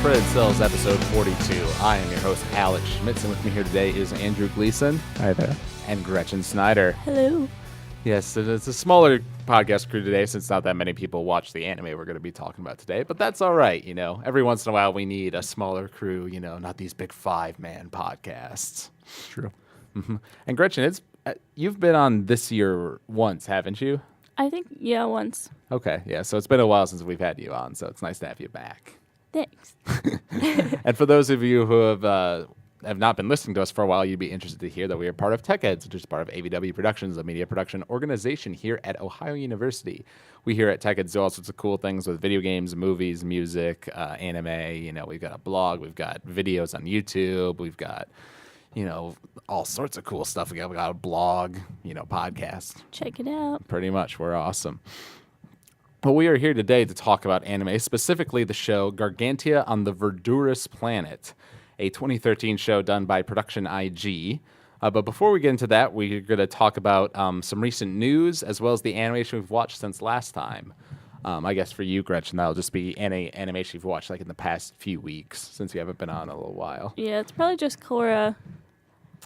Spread Cels, episode 42. I am your host, Alex Schmitz, and with me here today is Andrew Gleason. Hi there. And Gretchen Snyder. Hello. Yes, it's a smaller podcast crew today since not that many people watch the anime we're going to be talking about today, but that's all right, you know. Every once in a while we need a smaller crew, you know, not these big five-man podcasts. True. Mm-hmm. And Gretchen, you've been on this year once, haven't you? I think, yeah, once. Okay, yeah, so it's been a while since we've had you on, so it's nice to have you back. Thanks. And for those of you who have not been listening to us for a while, you'd be interested to hear that we are part of Tech Eds, which is part of AVW Productions, a media production organization here at Ohio University. We here at Tech Eds do all sorts of cool things with video games, movies, music, anime. You know, we've got a blog, we've got videos on YouTube, we've got, you know, all sorts of cool stuff. We got a blog, you know, podcast. Check it out. Pretty much. We're awesome. But we are here today to talk about anime, specifically the show Gargantia on the Verdurous Planet, a 2013 show done by Production IG. But before we get into that, we're going to talk about some recent news as well as the animation we've watched since last time. I guess for you, Gretchen, that'll just be any animation you've watched like in the past few weeks since you haven't been on in a little while. Yeah, it's probably just Korra.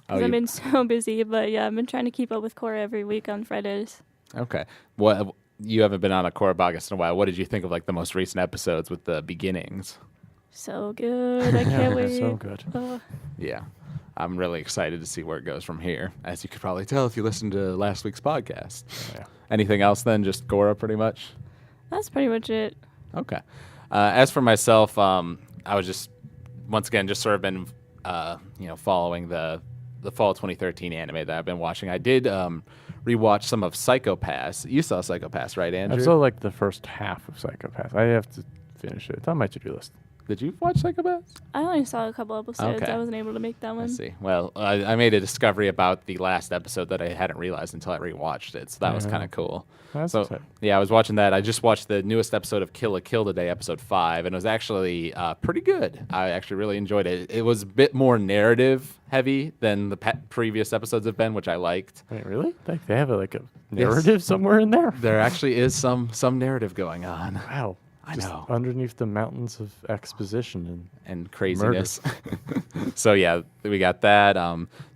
Because I've been so busy, but yeah, I've been trying to keep up with Korra every week on Fridays. Okay. What you haven't been on a Korra podcast in a while. What did you think of like the most recent episodes with the beginnings? So good. I can't wait. So good. Yeah. I'm really excited to see where it goes from here, as you could probably tell if you listened to last week's podcast. Yeah. Anything else then? Just Korra pretty much? That's pretty much it. Okay. As for myself, I was just, once again, just sort of been, following the fall 2013 anime that I've been watching. I did rewatch some of Psycho Pass. You saw Psycho Pass, right, Andrew? I saw like the first half of Psycho Pass. I have to finish it. It's on my to-do list. Did you watch Psycho Pass? I only saw a couple episodes. Okay. I wasn't able to make that one. I see. Well, I made a discovery about the last episode that I hadn't realized until I rewatched it, so that was kind of cool. That's so, exciting. yeah, I was watching that. I just watched the newest episode of Kill la Kill today, episode 5, and it was actually pretty good. I actually really enjoyed it. It was a bit more narrative-heavy than the previous episodes have been, which I liked. Wait, really? Like they have a narrative somewhere in there? There actually is some narrative going on. Wow. I Just know. Underneath the mountains of exposition and craziness. So yeah, we got that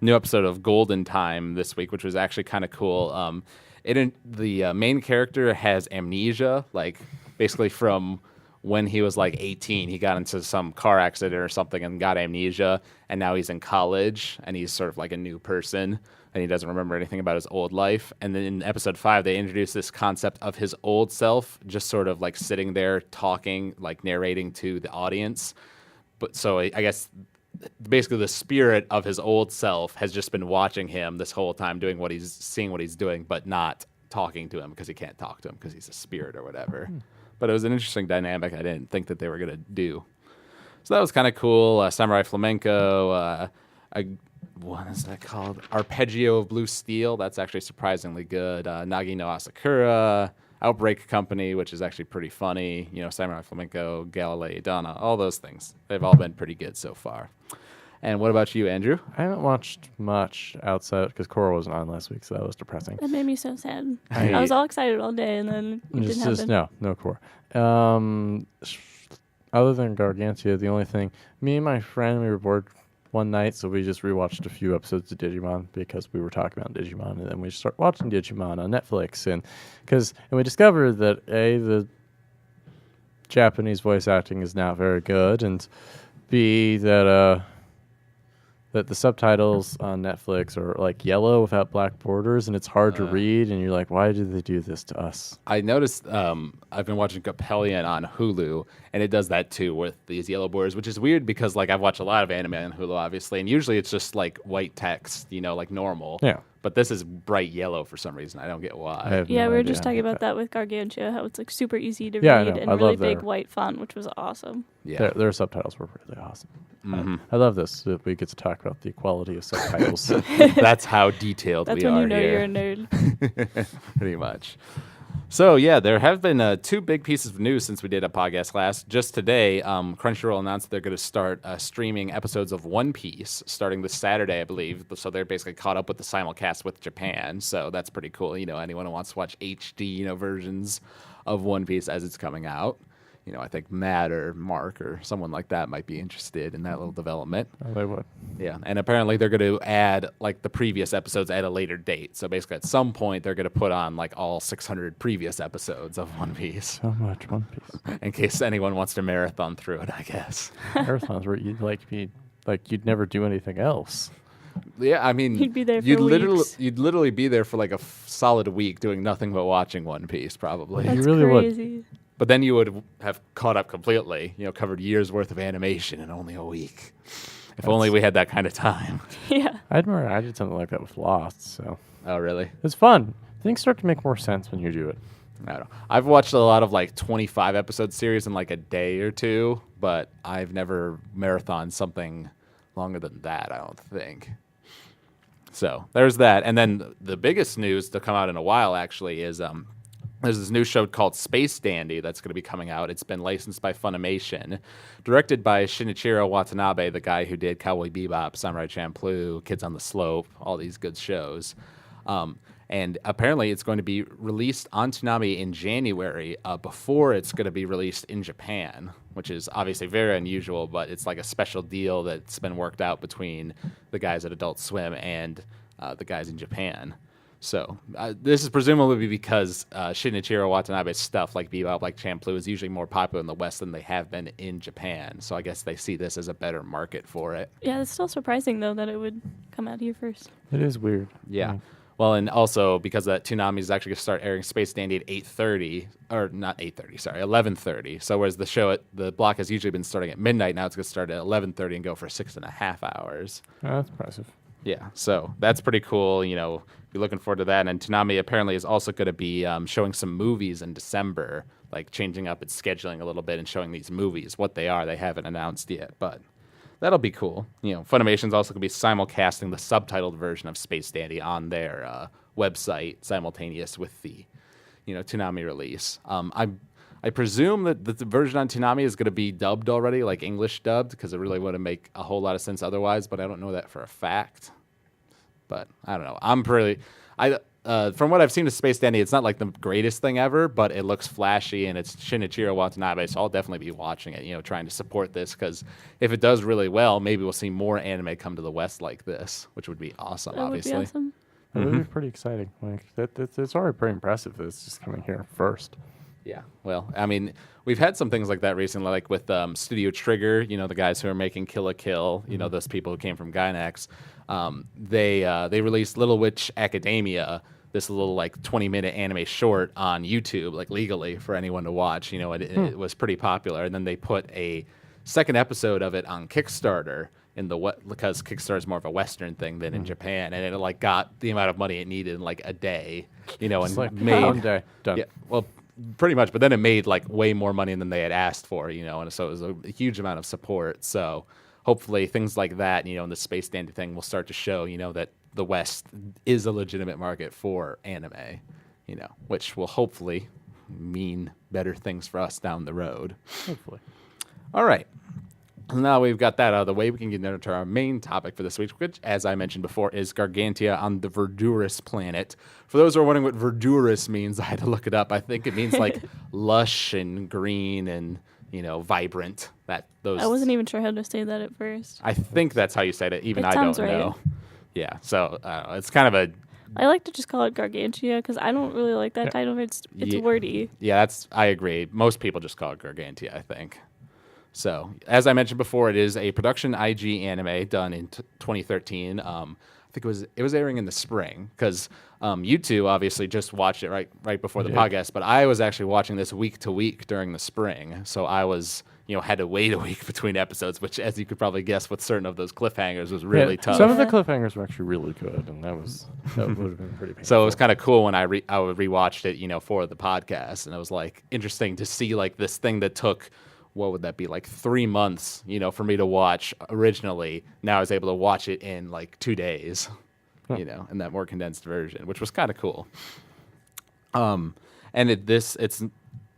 new episode of Golden Time this week, which was actually kind of cool. The main character has amnesia, like basically from when he was like 18, he got into some car accident or something and got amnesia, and now he's in college and he's sort of like a new person and he doesn't remember anything about his old life. And then in episode 5, they introduced this concept of his old self just sort of like sitting there talking, like narrating to the audience. But so I guess basically the spirit of his old self has just been watching him this whole time, seeing what he's doing, but not talking to him because he can't talk to him because he's a spirit or whatever. But it was an interesting dynamic I didn't think that they were going to do. So that was kind of cool. Samurai Flamenco, what is that called? Arpeggio of Blue Steel. That's actually surprisingly good. Nagi no Asakura, Outbreak Company, which is actually pretty funny. You know, Samurai Flamenco, Galilei Donna, all those things. They've all been pretty good so far. And what about you, Andrew? I haven't watched much outside because Korra wasn't on last week, so that was depressing. That made me so sad. I was all excited all day, and then it didn't happen. No Korra. Other than Gargantia, the only thing, me and my friend, we were bored one night, so we just rewatched a few episodes of Digimon because we were talking about Digimon, and then we started watching Digimon on Netflix, and we discovered that the Japanese voice acting is not very good, and B, that the subtitles on Netflix are like yellow without black borders, and it's hard to read, and you're like, why did they do this to us? I noticed I've been watching Capellion on Hulu, and it does that too with these yellow borders, which is weird because like I've watched a lot of anime on Hulu, obviously, and usually it's just like white text, you know, like normal. Yeah. But this is bright yellow for some reason. I don't get why. Yeah, we were just talking about that with Gargantia, how it's like super easy to Yeah, I read know. and I really love big their- white font, which was awesome. Yeah. Their subtitles were really awesome. Mhm. I love this, that we get to talk about the quality of subtitles. That's how detailed That's we when are you know here. you're a nerd. Pretty much. So, yeah, there have been two big pieces of news since we did a podcast last. Just today, Crunchyroll announced they're going to start streaming episodes of One Piece starting this Saturday, I believe. So they're basically caught up with the simulcast with Japan. So that's pretty cool. You know, anyone who wants to watch HD, versions of One Piece as it's coming out, I think Matt or Mark or someone like that might be interested in that little development. Oh, they would. Yeah, and apparently they're going to add like the previous episodes at a later date. So basically, at some point, they're going to put on like all 600 previous episodes of One Piece. So much One Piece. In case anyone wants to marathon through it, I guess. Marathons where you'd never do anything else. Yeah, I mean, You'd be there for you'd weeks. literally be there for like a solid week doing nothing but watching One Piece, probably. That's really would. crazy. But then you would have caught up completely. Covered years worth of animation in only a week. If only we had that kind of time. Yeah. I remember I did something like that with Lost, so Oh, really? it's fun. Things start to make more sense when you do it. I don't know. I've watched a lot of like 25 episode series in like a day or two, but I've never marathoned something longer than that, I don't think. So there's that. And then the biggest news to come out in a while actually is there's this new show called Space Dandy that's going to be coming out. It's been licensed by Funimation, directed by Shinichiro Watanabe, the guy who did Cowboy Bebop, Samurai Champloo, Kids on the Slope, all these good shows. And apparently it's going to be released on Toonami in January before it's going to be released in Japan, which is obviously very unusual, but it's like a special deal that's been worked out between the guys at Adult Swim and the guys in Japan. So this is presumably because Shinichiro Watanabe's stuff, like Bebop, like Champloo, is usually more popular in the West than they have been in Japan. So I guess they see this as a better market for it. Yeah, it's still surprising, though, that it would come out here first. It is weird. Yeah. Well, and also because of that, Toonami is actually going to start airing Space Dandy at 8:30, or not 8:30, sorry, 11:30. So whereas the block has usually been starting at midnight, now it's going to start at 11:30 and go for 6.5 hours. Oh, that's impressive. Yeah, so that's pretty cool. Be looking forward to that. And Toonami apparently is also going to be showing some movies in December, like changing up its scheduling a little bit and showing these movies. What they are, they haven't announced yet, but that'll be cool. Funimation's also going to be simulcasting the subtitled version of Space Dandy on their website simultaneous with the, Toonami release. I presume that the version on Toonami is going to be dubbed already, like English dubbed, because it really wouldn't make a whole lot of sense otherwise, but I don't know that for a fact. But I don't know. From what I've seen of Space Dandy, it's not like the greatest thing ever, but it looks flashy, and it's Shinichiro Watanabe, so I'll definitely be watching it, trying to support this, because if it does really well, maybe we'll see more anime come to the West like this, which would be awesome, That obviously. would be awesome. That would be pretty exciting. Like it's already pretty impressive that it's just coming here first. Yeah, well, I mean, we've had some things like that recently, like with Studio Trigger, the guys who are making Kill la Kill, those people who came from Gainax. They released Little Witch Academia, this little like 20-minute anime short on YouTube, like legally for anyone to watch. It was pretty popular, and then they put a second episode of it on Kickstarter because Kickstarter is more of a Western thing than in Japan, and it like got the amount of money it needed in like a day, and Like made one day done. Yeah, well, pretty much, but then it made like way more money than they had asked for, and so it was a huge amount of support. So hopefully things like that, and the Space Dandy thing will start to show, that the West is a legitimate market for anime, which will hopefully mean better things for us down the road. Hopefully. All right. Now we've got that out of the way, we can get into our main topic for this week, which, as I mentioned before, is Gargantia on the Verdurous Planet. For those who are wondering what Verdurous means, I had to look it up. I think it means like lush and green and, vibrant. I wasn't even sure how to say that at first. I think that's how you said it. Even It I don't sounds right. know. Yeah, so it's kind of a... I like to just call it Gargantia because I don't really like that title. It's Yeah. wordy. Yeah, I agree. Most people just call it Gargantia, I think. So, as I mentioned before, it is a production IG anime done in 2013. I think it was airing in the spring because you two obviously just watched it right before the podcast, but I was actually watching this week to week during the spring. So I was had to wait a week between episodes, which, as you could probably guess, with certain of those cliffhangers was really tough. Some of the cliffhangers were actually really good, and that would have been pretty painful. So it was kind of cool when I rewatched it, for the podcast, and it was like interesting to see like this thing that took, what would that be, like 3 months, for me to watch originally. Now I was able to watch it in like 2 days, in that more condensed version, which was kind of cool. And it's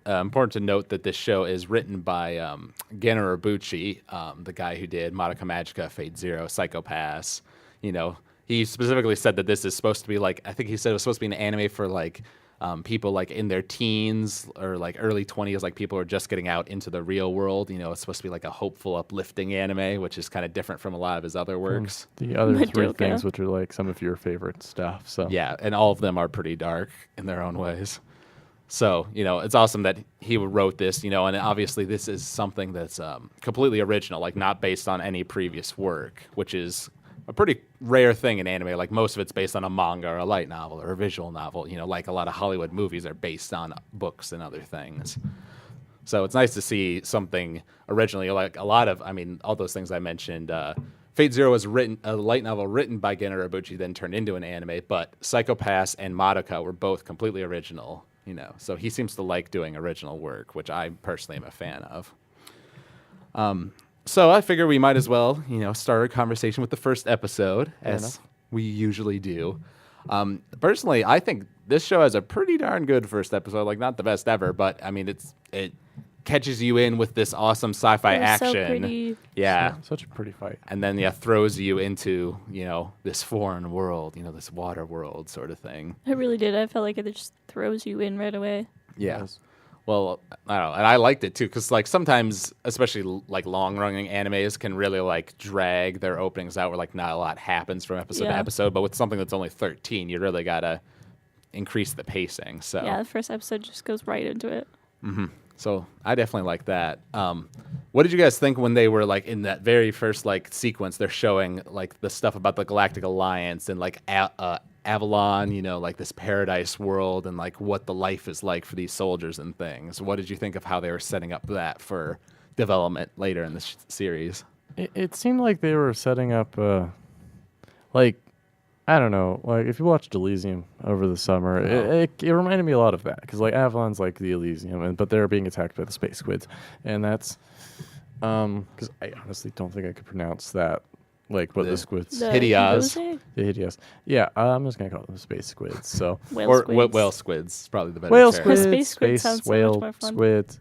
important to note that this show is written by Gen Urobuchi, the guy who did Madoka Magica, Fate Zero, Psycho-Pass. He specifically said that this is supposed to be like, I think he said it was supposed to be an anime for like people like in their teens or like early 20s, like people are just getting out into the real world. You know, it's supposed to be like a hopeful, uplifting anime, which is kind of different from a lot of his other works. The other three Madoka. things, which are like some of your favorite stuff. So Yeah, and all of them are pretty dark in their own ways. So, you know, it's awesome that he wrote this, you know, and obviously this is something that's completely original, like not based on any previous work, which is a pretty rare thing in anime. Like most of it's based on a manga or a light novel or a visual novel, you know, like a lot of Hollywood movies are based on books and other things. So it's nice to see something originally, like a lot of, I mean, all those things I mentioned. Fate Zero was a light novel written by Gen Urobuchi, then turned into an anime, but Psycho Pass and Madoka were both completely original. You know, so he seems to like doing original work, which I personally am a fan of. So I figure we might as well, you know, start our conversation with the first episode, as we usually do. Personally, I think this show has a pretty darn good first episode. Like, not the best ever, but I mean, it catches you in with this awesome sci-fi action. So pretty. Yeah. such a pretty fight. And then, yeah, throws you into, you know, this foreign world, you know, this water world sort of thing. It really did. I felt like it just throws you in right away. Yeah. Yes. Well, I don't know. And I liked it, too, because, like, sometimes, especially, like, long-running animes can really, like, drag their openings out where, like, not a lot happens from episode to episode. But with something that's only 13, you really got to increase the pacing. So Yeah, the first episode just goes right into it. Mm-hmm. So I definitely like that. What did you guys think when they were like in that very first like sequence? They're showing like the stuff about the Galactic Alliance and like Avalon, you know, like this paradise world and like what the life is like for these soldiers and things. What did you think of how they were setting up that for development later in the series? It seemed like they were setting up, like, I don't know, like if you watched Elysium over the summer, it reminded me a lot of that because like Avalon's like the Elysium, but they're being attacked by the space squids, and that's because I honestly don't think I could pronounce that, like what the squids. Hideas. The Hideas. Yeah, I'm just gonna call them space squids. So whale squids is probably the better whale term. squids, Space squid sounds so whale much more fun. squids.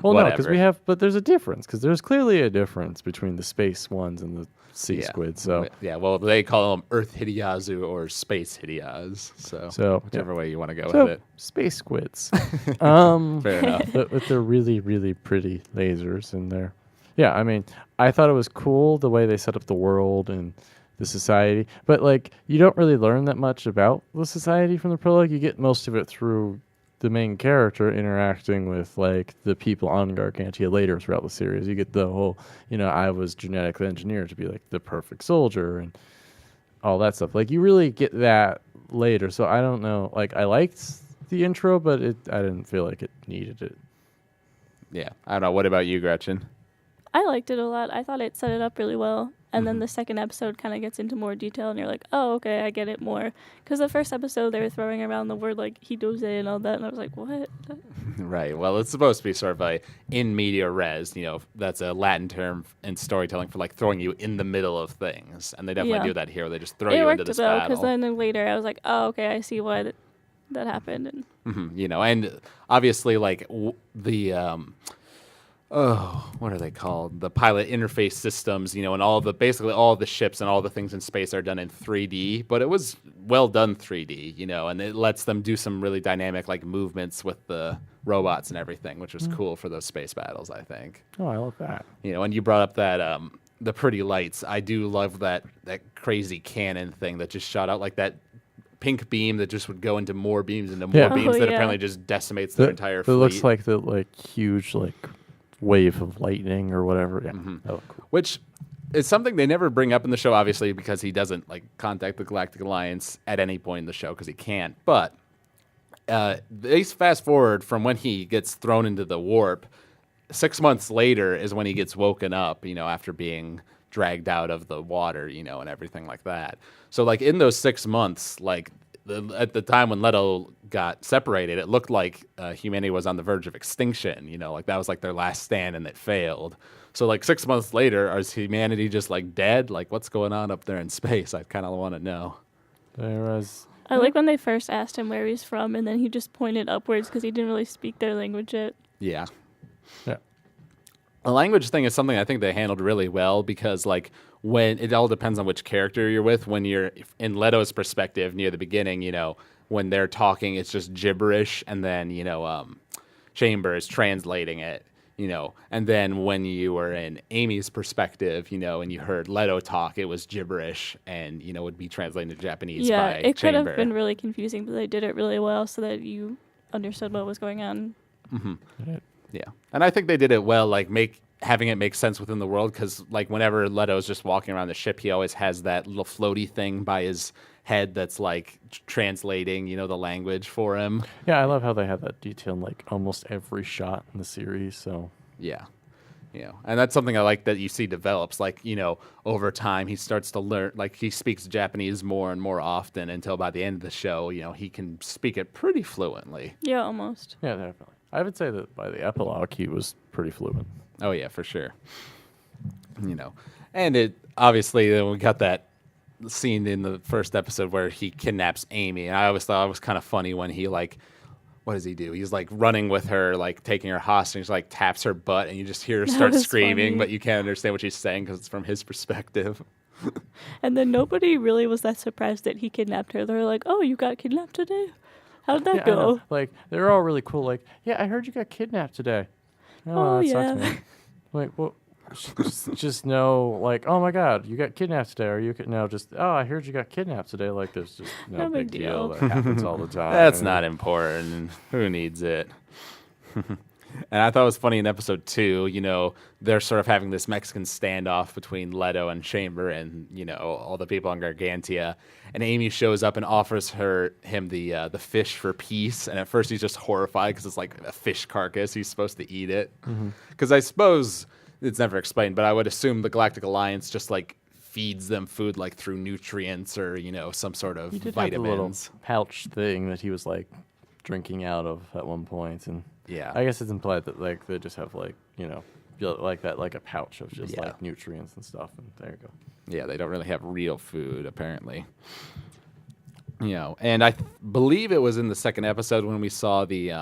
Well, no, because Whatever. but there's a difference because there's clearly a difference between the space ones and the sea squids. So yeah, well, they call them Earth Hideazu or Space Hideas. So whichever way you want to go with it. Space squids. Fair enough. But with their really, really pretty lasers in there. Yeah, I mean, I thought it was cool the way they set up the world and the society. But, like, you don't really learn that much about the society from the prologue. You get most of it through the main character interacting with, like, the people on Gargantia later throughout the series. You get the whole, you know, I was genetically engineered to be, like, the perfect soldier and all that stuff. Like, you really get that later. So, I don't know. Like, I liked the intro, but I didn't feel like it needed it. Yeah, I don't know. What about you, Gretchen? I liked it a lot. I thought it set it up really well. And then the second episode kind of gets into more detail, and you're like, oh, okay, I get it more. Because the first episode, they were throwing around the word, like, hidose and all that, and I was like, what? Right. Well, it's supposed to be sort of a in media res, you know, that's a Latin term in storytelling for, like, throwing you in the middle of things. And they definitely do that here. They just throw you into this battle. Because then later I was like, oh, okay, I see why that happened. And You know, and obviously, like, what are they called? The pilot interface systems, you know, and basically all of the ships and all the things in space are done in 3D, but it was well done 3D, you know, and it lets them do some really dynamic, like, movements with the robots and everything, which was cool for those space battles, I think. Oh, I love that. You know, and you brought up that, the pretty lights. I do love that crazy cannon thing that just shot out, like, that pink beam that just would go into more beams that apparently just decimates their entire fleet. It looks like the, like, huge, like, wave of lightning or whatever. Yeah, that looked cool. Which is something they never bring up in the show, obviously, because he doesn't like contact the Galactic Alliance at any point in the show because he can't. But they fast forward from when he gets thrown into the warp. 6 months later is when he gets woken up, you know, after being dragged out of the water, you know, and everything like that. So, like, in those 6 months, like, at the time when Leto got separated, it looked like humanity was on the verge of extinction, you know, like that was like their last stand and it failed. So, like, 6 months later, is humanity just, like, dead? Like, what's going on up there in space? I kind of want to know. I like when they first asked him where he's from, and then he just pointed upwards because he didn't really speak their language yet. Yeah. The language thing is something I think they handled really well because, like, when it all depends on which character you're with. When you're in Leto's perspective near the beginning, you know, when they're talking, it's just gibberish, and then Chamber is translating it. And then when you were in Amy's perspective, and you heard Leto talk, it was gibberish and, would be translated to Japanese by it could Chamber. have been really confusing, but they did it really well so that you understood what was going on. Mm-hmm. Right. Yeah. And I think they did it well, like having it make sense within the world, because like whenever Leto's just walking around the ship, he always has that little floaty thing by his head that's like translating, the language for him. Yeah, I love how they have that detail in like almost every shot in the series. So yeah, and that's something I like that you see develops. Like over time, he starts to learn. Like he speaks Japanese more and more often until by the end of the show, he can speak it pretty fluently. Yeah, almost. Yeah, definitely. I would say that by the epilogue, he was pretty fluent. Oh yeah, for sure. And it obviously we got that scene in the first episode where he kidnaps Amy, and I always thought it was kind of funny when he like, what does he do? He's like running with her, like taking her hostage, like taps her butt, and you just hear her start screaming, but you can't understand what she's saying because it's from his perspective. And then nobody really was that surprised that he kidnapped her. They were like, "Oh, you got kidnapped today? How did that go?" Like they're all really cool. Like, yeah, I heard you got kidnapped today. Oh that yeah. sucks, man. Like, well, just know, like, oh my God, you got kidnapped today. Or you could no, just I heard you got kidnapped today. Like, there's just no big deal. That happens all the time. That's not important. Who needs it? And I thought it was funny in episode 2, they're sort of having this Mexican standoff between Leto and Chamber and, all the people on Gargantia. And Amy shows up and offers him the fish for peace. And at first he's just horrified because it's like a fish carcass. He's supposed to eat it. Because I suppose it's never explained, but I would assume the Galactic Alliance just like feeds them food like through nutrients or, some sort of He did vitamins. have the little pouch thing that he was like drinking out of at one point, and yeah, I guess it's implied that like they just have like like that, like a pouch of just like nutrients and stuff, and there you go. Yeah, they don't really have real food apparently. And I believe it was in the second episode when we saw the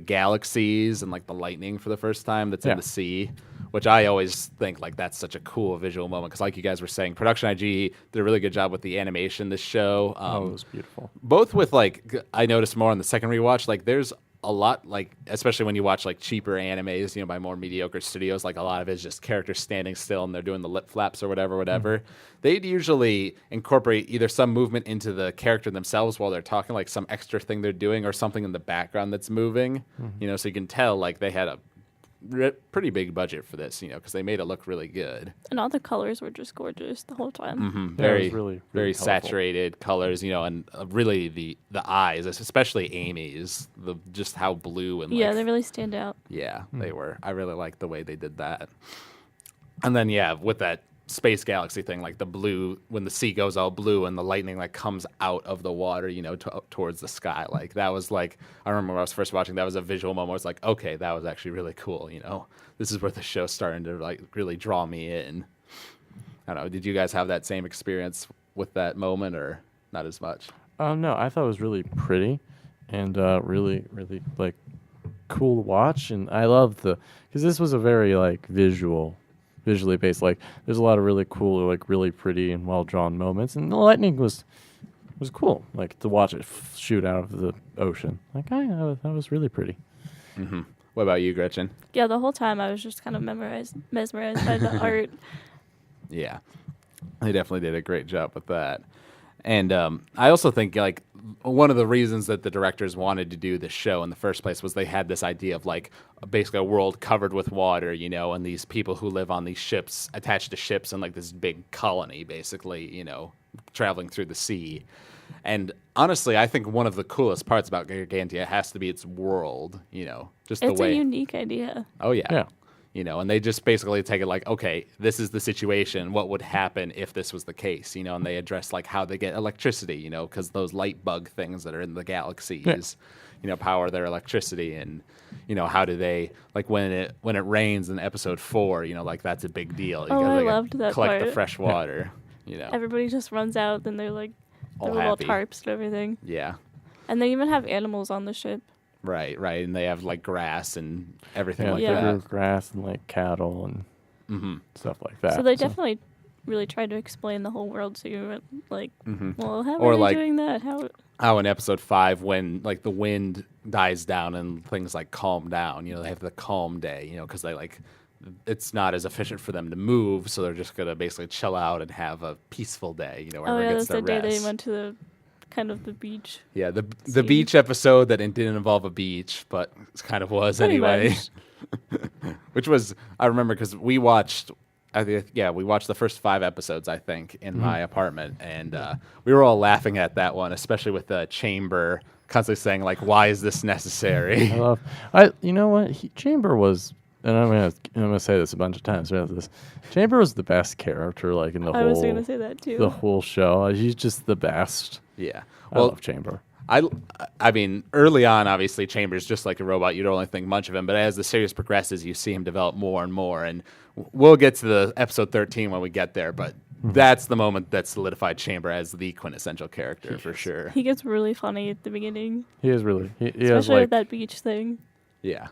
galaxies and like the lightning for the first time that's in the sea, which I always think like that's such a cool visual moment because like you guys were saying, Production IG did a really good job with the animation this show. It was beautiful. Both with like, I noticed more on the second rewatch, like there's a lot, like especially when you watch like cheaper animes, by more mediocre studios, like a lot of it is just characters standing still and they're doing the lip flaps or whatever. They'd usually incorporate either some movement into the character themselves while they're talking, like some extra thing they're doing or something in the background that's moving, so you can tell like they had a pretty big budget for this, because they made it look really good. And all the colors were just gorgeous the whole time. Very, really very colorful. Saturated colors, and really the eyes, especially Amy's, just how blue and they really stand out. Yeah, they were. I really liked the way they did that. And then with that space galaxy thing, like the blue, when the sea goes all blue and the lightning like comes out of the water, towards the sky. Like that was like, I remember when I was first watching, that was a visual moment. I was like, okay, that was actually really cool. This is where the show's starting to like really draw me in. I don't know. Did you guys have that same experience with that moment or not as much? No, I thought it was really pretty and really, really like cool to watch. And I loved because this was a very like visually based, like there's a lot of really cool, like really pretty and well drawn moments, and the lightning was cool, like to watch it shoot out of the ocean. Like that was really pretty. What about you, Gretchen? Yeah, the whole time I was just kind of mesmerized by the art. Yeah, they definitely did a great job with that. And I also think like one of the reasons that the directors wanted to do this show in the first place was they had this idea of like basically a world covered with water, and these people who live on these ships, attached to ships, and like this big colony, basically, traveling through the sea. And honestly, I think one of the coolest parts about Gargantia has to be its world, just the way. It's a unique idea. Oh yeah. Yeah. And they just basically take it like, okay, this is the situation. What would happen if this was the case? And they address like how they get electricity, because those light bug things that are in the galaxies, power their electricity. And, how do they, like when it rains in episode 4, like that's a big deal. I loved that collect part. the fresh water, Everybody just runs out, then they're like, all little happy. tarps and everything. Yeah. And they even have animals on the ship. Right. And they have like grass and everything like they that. grew grass and like cattle and stuff like that. So they definitely really tried to explain the whole world to you. Like, well, how Or are they like- doing that? How? How in episode 5, when like the wind dies down and things like calm down, they have the calm day, because they like it's not as efficient for them to move, so they're just gonna basically chill out and have a peaceful day, where Oh everyone yeah, gets that's their the day they rest. went to the kind of the beach. Yeah, the scene. beach episode that it didn't involve a beach, but it kind of was Pretty anyway. much. Which was, I remember because we watched, we watched the first 5 episodes, I think, in my apartment, and we were all laughing at that one, especially with the Chamber constantly saying like, "Why is this necessary?" You know what? Chamber was, and I'm gonna say this a bunch of times throughout this. Chamber was the best character, like in the I was gonna say that too. the whole show. He's just the best. Yeah. I love Chamber. I mean, early on, obviously, Chamber's just like a robot. You don't really think much of him, but as the series progresses, you see him develop more and more. And we'll get to the episode 13 when we get there, but that's the moment that solidified Chamber as the quintessential character for sure. He gets really funny at the beginning, He is really. He has especially like with that beach thing. Yeah.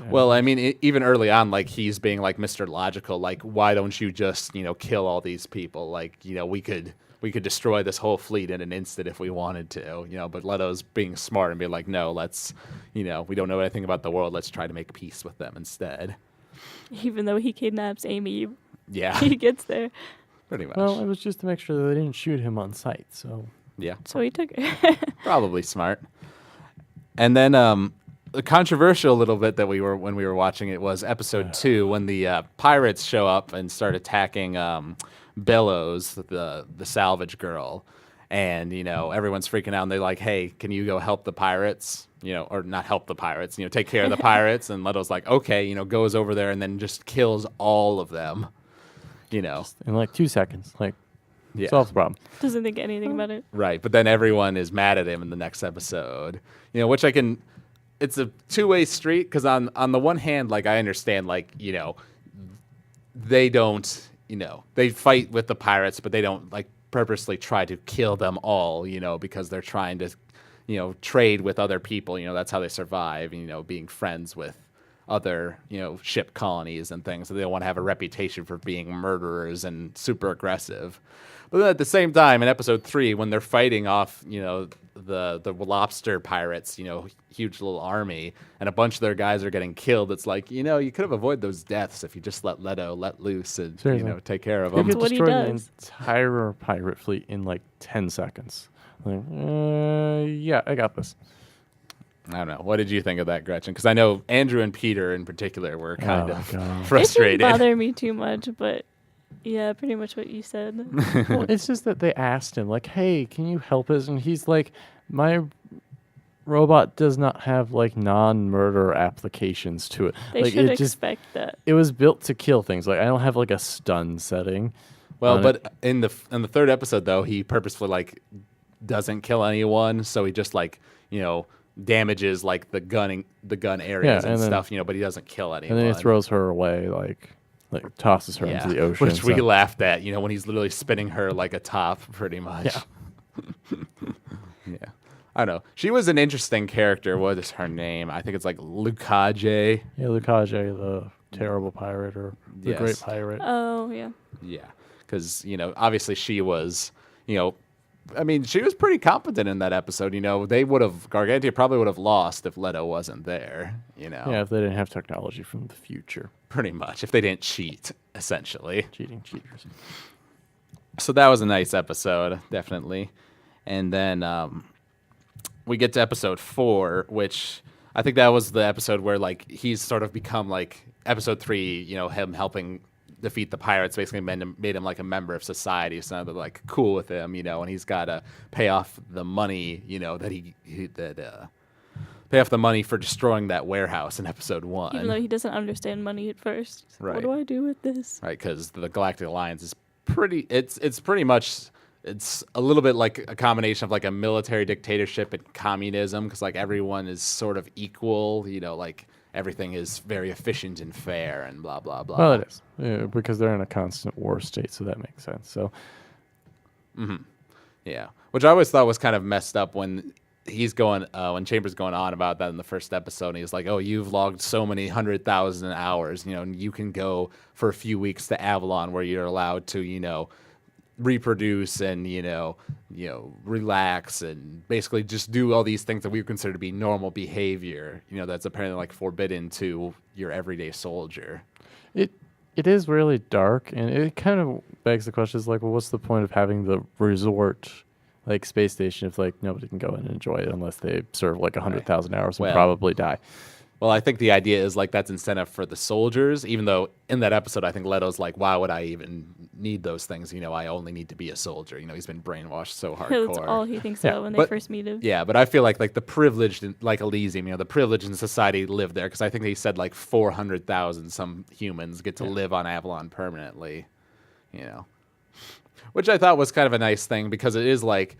Well, I mean, even early on, like he's being like Mr. Logical, like why don't you just kill all these people? Like we could destroy this whole fleet in an instant if we wanted to, But Leto's being smart and be like, no, let's, we don't know anything about the world. Let's try to make peace with them instead. Even though he kidnaps Amy, Yeah, he gets there. pretty much. Well, it was just to make sure that they didn't shoot him on sight. So Yeah, So he took her. probably smart. And then the controversial little bit that when we were watching it was episode 2 when the pirates show up and start attacking Bellows, the salvage girl, and everyone's freaking out and they're like, "Hey, can you go help the pirates?" Or not help the pirates, take care of the pirates. And Leto's like, "Okay," goes over there and then just kills all of them. in like 2 seconds, like Yeah. solves the problem. Doesn't think anything about it. Right, but then everyone is mad at him in the next episode. Which it's a two-way street because on the one hand, like I understand, like they don't, they fight with the pirates, but they don't like purposely try to kill them all, because they're trying to, trade with other people. That's how they survive. Being friends with other, ship colonies and things. So they don't want to have a reputation for being murderers and super aggressive. But then at the same time, in episode 3, when they're fighting off, the lobster pirates, huge little army, and a bunch of their guys are getting killed, it's like, you could have avoided those deaths if you just let Leto let loose and, Seriously. take care of You them. could what he destroy the does. entire pirate fleet in like 10 seconds. Like, yeah, I got this. I don't know. What did you think of that, Gretchen? Because I know Andrew and Peter in particular were kind Oh, of God. frustrated. It didn't bother me too much, but yeah, pretty much what you said. Well, it's just that they asked him, like, "Hey, can you help us?" And he's like, "My robot does not have like non-murder applications to it. They like, should it just expect that. it was built to kill things. Like I don't have like a stun setting. Well, on but in the 3rd episode though, he purposefully like doesn't kill anyone, so he just like damages like the gun areas Yeah, and and then- stuff, but he doesn't kill anyone. And then he throws her away, like tosses her into the ocean. which we so- laughed at, when he's literally spinning her like a top, pretty much. Yeah. Yeah. I don't know. She was an interesting character. What is her name? I think it's like Lukaje. Yeah, Lukaje, the terrible pirate or the Yes. great pirate. Oh yeah. Yeah. Because, obviously she was, I mean, she was pretty competent in that episode. Gargantia probably would have lost if Leto wasn't there, Yeah, if they didn't have technology from the future. Pretty much. If they didn't cheat, essentially. Cheating cheaters. So that was a nice episode, definitely. And then we get to episode 4, which I think that was the episode where like he's sort of become like episode 3, him helping defeat the pirates basically made him like a member of society. So they're like cool with him, and he's got to pay off the money, pay off the money for destroying that warehouse in episode 1. Even though he doesn't understand money at first. He's like, Right. What do I do with this? Right, because the Galactic Alliance is it's pretty much, it's a little bit like a combination of like a military dictatorship and communism, because like everyone is sort of equal, like everything is very efficient and fair and blah blah blah. Well, it is. Yeah, because they're in a constant war state, so that makes sense. So Yeah, which I always thought was kind of messed up when he's going when Chambers going on about that in the first episode, and he's like, "Oh, you've logged so many 100,000 hours, and you can go for a few weeks to Avalon where you're allowed to, reproduce and relax and basically just do all these things that we would consider to be normal behavior. That's apparently like forbidden to your everyday soldier." It is really dark, and it kind of begs the question: is like, well, what's the point of having the resort, like space station, if like nobody can go in and enjoy it unless they serve like 100,000 hours and probably die? Well, I think the idea is like that's incentive for the soldiers, even though in that episode, I think Leto's like, why would I even need those things? I only need to be a soldier. He's been brainwashed so hardcore. That's all he thinks about when they first meet him. Yeah, but I feel like the privileged, like Elysium, the privileged in society live there, because I think they said like 400,000 some humans get to live on Avalon permanently, which I thought was kind of a nice thing, because it is like,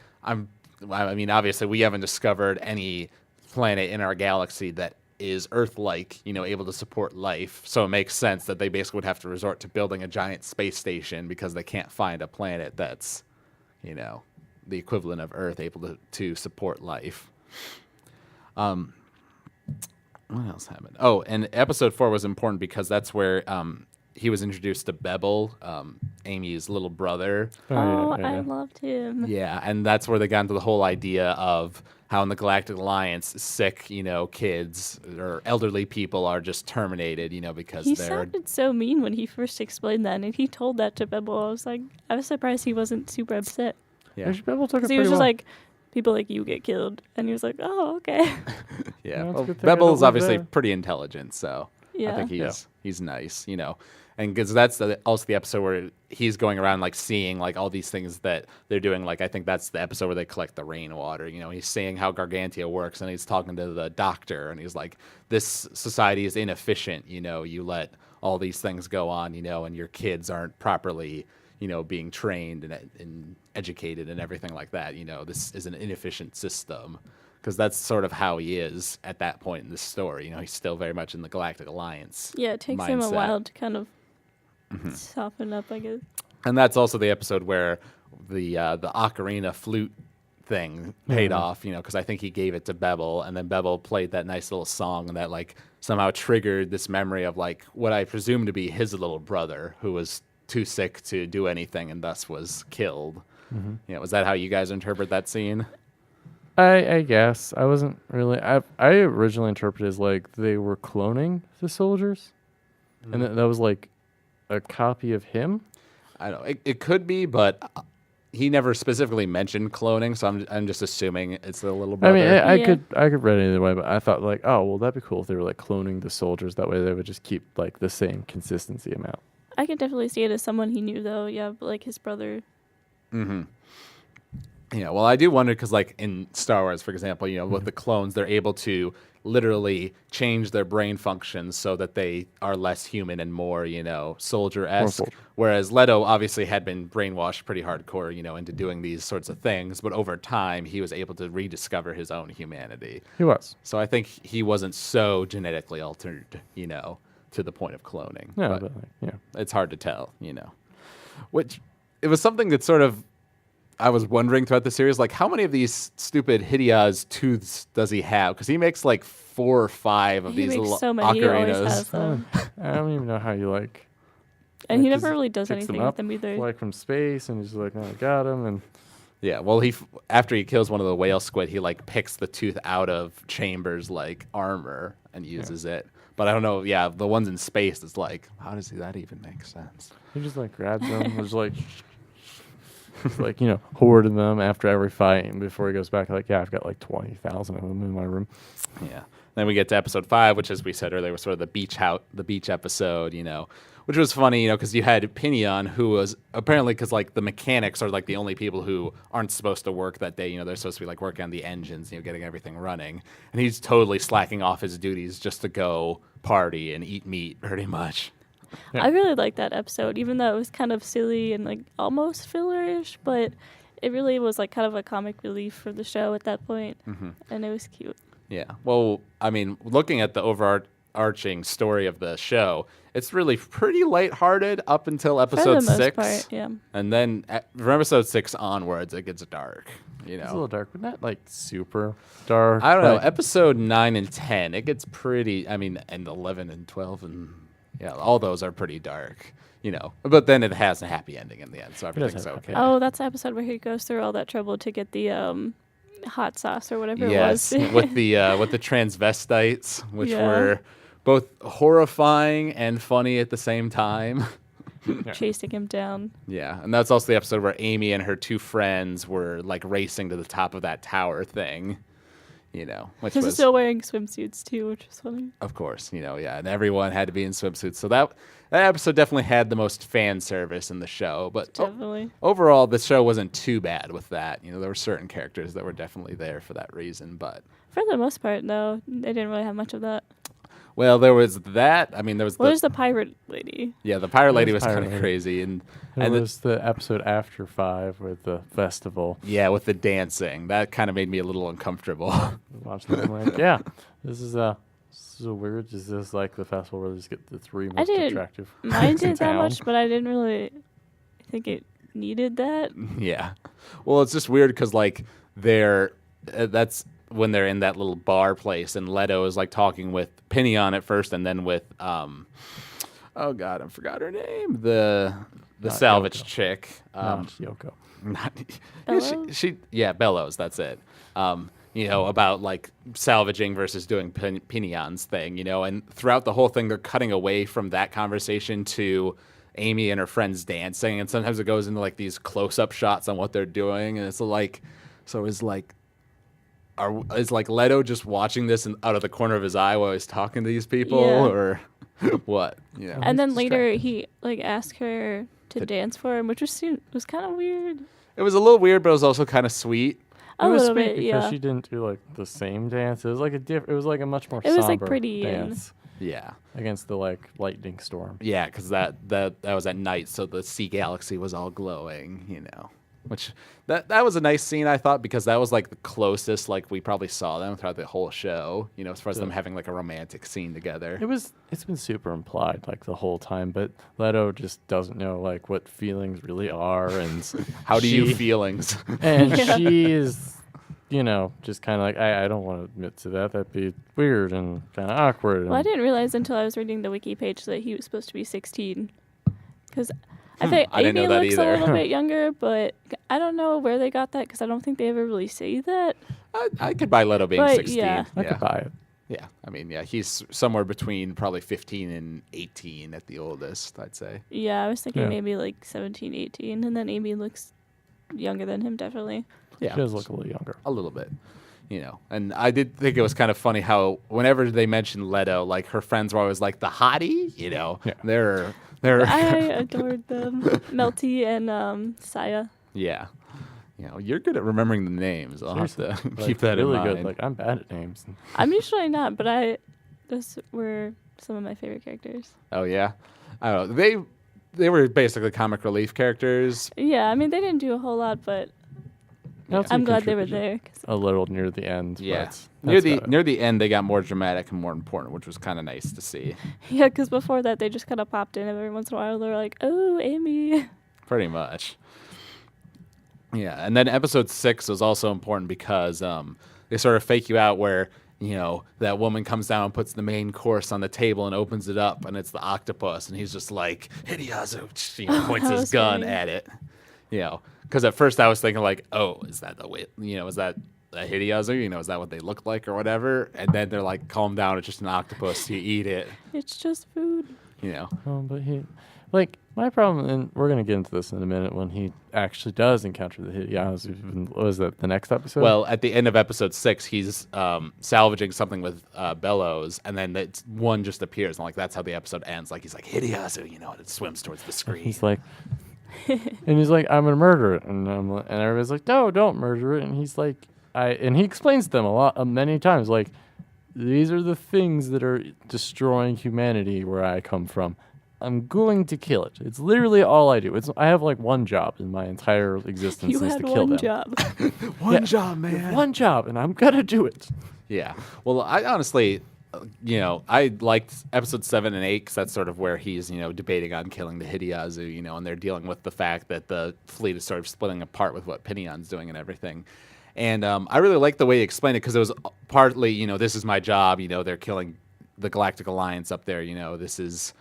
obviously we haven't discovered any planet in our galaxy that is Earth-like, able to support life. So it makes sense that they basically would have to resort to building a giant space station because they can't find a planet that's, the equivalent of Earth able to support life. What else happened? Oh, and episode 4 was important because that's where he was introduced to Bebel, Amy's little brother. I loved him. Yeah, and that's where they got into the whole idea of how in the Galactic Alliance, sick, kids or elderly people are just terminated, because he they're... sounded so mean when he first explained that, and he told that to Bebel. I was surprised he wasn't super upset. Yeah, Bebel took it He was just like, people like you get killed, and he was like, oh, okay. Yeah, well, well, Bebel's obviously pretty intelligent, so Yeah. I think he's nice, And because that's also the episode where he's going around like seeing like all these things that they're doing. Like I think that's the episode where they collect the rainwater. He's seeing how Gargantia works, and he's talking to the doctor, and he's like, "This society is inefficient. You let all these things go on. And your kids aren't properly, being trained and educated and everything like that. This is an inefficient system." Because that's sort of how he is at that point in the story. He's still very much in the Galactic Alliance. Yeah, it takes him a while to kind of soften up, I guess. And that's also the episode where the ocarina flute thing paid off, because I think he gave it to Bebel, and then Bebel played that nice little song that like somehow triggered this memory of like what I presume to be his little brother, who was too sick to do anything and thus was killed. Was that how you guys interpret that scene? I guess I wasn't really. I originally interpreted it as like they were cloning the soldiers, and that was like a copy of him. I don't know. It could be, but he never specifically mentioned cloning, so I'm just assuming it's the little brother. I could read it either way, but I thought like, oh well, that'd be cool if they were like cloning the soldiers. That way they would just keep like the same consistency amount. I could definitely see it as someone he knew, though. Yeah, but like his brother. Mm-hmm. Yeah, well, I do wonder because, like, in Star Wars, for example, with the clones, they're able to literally change their brain functions so that they are less human and more, soldier-esque. Whereas Leto obviously had been brainwashed pretty hardcore, into doing these sorts of things. But over time, he was able to rediscover his own humanity. He was. So I think he wasn't so genetically altered, to the point of cloning. Yeah, but yeah, it's hard to tell, Which, it was something that sort of I was wondering throughout the series, like, how many of these stupid Hidea's tooths does he have? Because he makes like 4 or 5 of these little so many. ocarinas. He always has them. I don't even know how you like. And he never really does anything with them either. Like from space, and he's like, "Oh, I got him." And yeah, well, after he kills one of the whale squid, he like picks the tooth out of Chambers' like armor and uses it. But I don't know. Yeah, the ones in space, it's like, how does that even make sense? He just like grabs them, and just like hoarding them after every fight, and before he goes back, like, yeah, I've got like 20,000 of them in my room. Yeah. Then we get to episode 5, which, as we said earlier, was sort of the beach episode, which was funny, because you had Pinion, who was apparently, because like the mechanics are like the only people who aren't supposed to work that day. They're supposed to be like working on the engines, getting everything running, and he's totally slacking off his duties just to go party and eat meat, pretty much. Yeah. I really liked that episode, even though it was kind of silly and like almost fillerish, but it really was like kind of a comic relief for the show at that point, and it was cute. Yeah. Well, I mean, looking at the overarching story of the show, it's really pretty lighthearted up until For episode the most 6. part, yeah. And then from episode 6 onwards, it gets dark. You It's a know, little dark, but not like super dark. I don't know. like- Episode 9 and 10, it gets pretty. I mean, and 11 and 12, and yeah, all those are pretty dark. You know, but then it has a happy ending in the end, so does everything's have a happy okay. Oh, that's the episode where he goes through all that trouble to get the hot sauce or whatever Yes, it was. with the transvestites, which Yeah. were both horrifying and funny at the same time. Chasing him down. Yeah, and that's also the episode where Amy and her 2 friends were like racing to the top of that tower thing. You know, which Because he's was still wearing swimsuits too, which is funny. of course, you know, yeah, and everyone had to be in swimsuits. So that episode definitely had the most fan service in the show. But Definitely. overall, the show wasn't too bad with that. You know, there were certain characters that were definitely there for that reason. But For the most part, though, they didn't really have much of that. well, there was that. I mean, there was Well, there's the pirate lady. yeah, the pirate lady There's was kind pirate of lady. crazy, and There and was the episode after 5 with the festival. yeah, with the dancing, that kind of made me a little uncomfortable. Watching them like, yeah, this is a weird. Is this like the festival where they just get the 3 most didn't attractive? Mine in did that town? much, but I didn't really think it needed that. Yeah. Well, it's just weird because like that's when they're in that little bar place, and Leto is like talking with Pinion at first, and then with oh god, I forgot her name, the Not salvage Yoko. chick. Not Yoko. Not, Bellows? she Bellows. That's it. You know, about like salvaging versus doing Pinion's thing. You know, and throughout the whole thing, they're cutting away from that conversation to Amy and her friends dancing, and sometimes it goes into like these close-up shots on what they're doing, and it's like, so is like. Is like Leto just watching this out of the corner of his eye while he's talking to these people, Yeah. or what? You know? And then He's later distracted. he like asked her to dance for him, which was kind of weird. It was a little weird, but it was also kind of sweet. A It was little sweet bit, because yeah. she didn't do like the same dance. It was like it was like a much more It was, like, somber pretty and- dance Yeah. against the like lightning storm. Yeah, because that was at night, so the sea galaxy was all glowing, you know. Which that was a nice scene, I thought, because that was like the closest like we probably saw them throughout the whole show, you know, as far as them having like a romantic scene together. It's been super implied like the whole time, but Leto just doesn't know like what feelings really are, and How do you she- feelings? And Yeah. she is, you know, just kind of like I don't want to admit to that. That'd be weird and kind of awkward. Well, I and- didn't realize until I was reading the wiki page that he was supposed to be 16. Because I think I didn't Amy know that looks either. a little bit younger, but I don't know where they got that because I don't think they ever really say that. I could buy Leto being But, 16. yeah. I could buy it. Yeah, I mean, yeah, he's somewhere between probably 15 and 18 at the oldest, I'd say. Yeah, I was thinking Yeah. maybe like 17, 18, and then Amy looks younger than him, definitely. Yeah, She does look a little younger. a little bit, you know. And I did think it was kind of funny how whenever they mentioned Leto, like her friends were always like the hottie, you know. Yeah. They're I adored them. Melty and Saya. yeah. You know, you're good at remembering the names. I'll have to Seriously. keep Like, that really in mind. good. Like I'm bad at names. I'm usually not, but those were some of my favorite characters. Oh yeah, I don't know. They were basically comic relief characters. Yeah, I mean, they didn't do a whole lot, but Melty I'm glad they were contributed there. 'Cause A little near the end. Yeah, but near that's about it. the end, they got more dramatic and more important, which was kind of nice to see. Yeah, because before that, they just kind of popped in every once in a while. They're like, "Oh, Amy." Pretty much. Yeah, and then episode 6 was also important because they sort of fake you out where, you know, that woman comes down and puts the main course on the table and opens it up, and it's the octopus, and he's just like, Hideyazu, you know, points That his was gun funny. at it. You know, because at first I was thinking like, oh, is that the way, you know, is that a Hideyazu? You know, is that what they look like or whatever? And then they're like, calm down, it's just an octopus, you eat it, It's just food. you know. But like my problem, and we're gonna get into this in a minute when he actually does encounter the Hideyazu. Was that the next episode? Well, at the end of episode 6, he's salvaging something with Bellows, and then one just appears, and like that's how the episode ends. Like he's like Hideyazu, you know, and it swims towards the screen. he's like, and he's like, I'm gonna murder it, and everybody's like, no, don't murder it, and he's like, and he explains to them a lot, many times, like, these are the things that are destroying humanity where I come from. I'm going to kill it. It's literally all I do. I have like one job in my entire existence You is had to kill one them. job. One Yeah. job, man. One job, and I'm gonna do it. Yeah. Well, I honestly, I liked episode 7 and 8 because that's sort of where he's, debating on killing the Hideyazu, and they're dealing with the fact that the fleet is sort of splitting apart with what Pinion's doing and everything. And I really liked the way he explained it because it was partly, this is my job, they're killing the Galactic Alliance up there, this is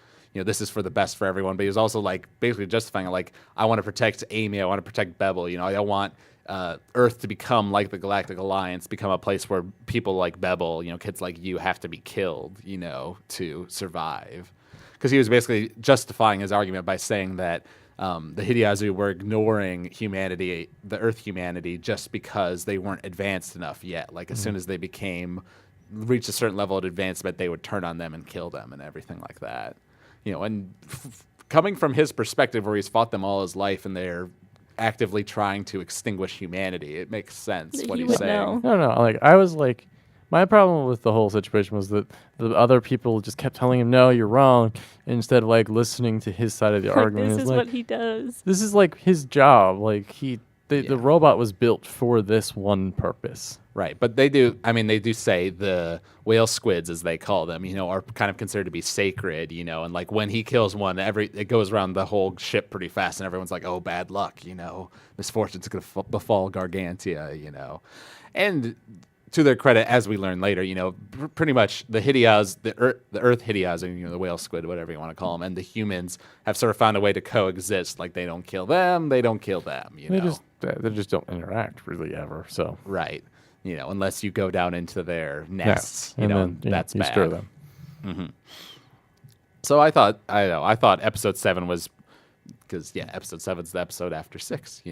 for the best for everyone. But he was also like basically justifying it, like, I want to protect Amy, I want to protect Bevel, I want Earth to become like the Galactic Alliance, become a place where people like Bevel, kids like you have to be killed, to survive. Because he was basically justifying his argument by saying that the Hideyazu were ignoring humanity, the Earth humanity, just because they weren't advanced enough yet. Like, as soon as they reached a certain level of advancement, they would turn on them and kill them and everything like that. And coming from his perspective, where he's fought them all his life and they're actively trying to extinguish humanity, it makes sense what he's saying. No. Like, I was like, my problem with the whole situation was that the other people just kept telling him, no, you're wrong, instead of like listening to his side of the argument. This is what he does. This is like his job. Like, the robot was built for this one purpose. Right, but they do say the whale squids, as they call them, are kind of considered to be sacred, and like when he kills one, it goes around the whole ship pretty fast, and everyone's like, oh, bad luck, misfortune's going to befall Gargantia, And to their credit, as we learn later, pretty much the Hideyazu, the Earth Hideyazu, the whale squid, whatever you want to call them, and the humans have sort of found a way to coexist. Like, they don't kill them, they don't kill them, They just don't interact really ever, so. Right. Unless you go down into their nests, then, that's you bad. stir them. Mm-hmm. So I thought episode 7 was, because episode 7's the episode after 6.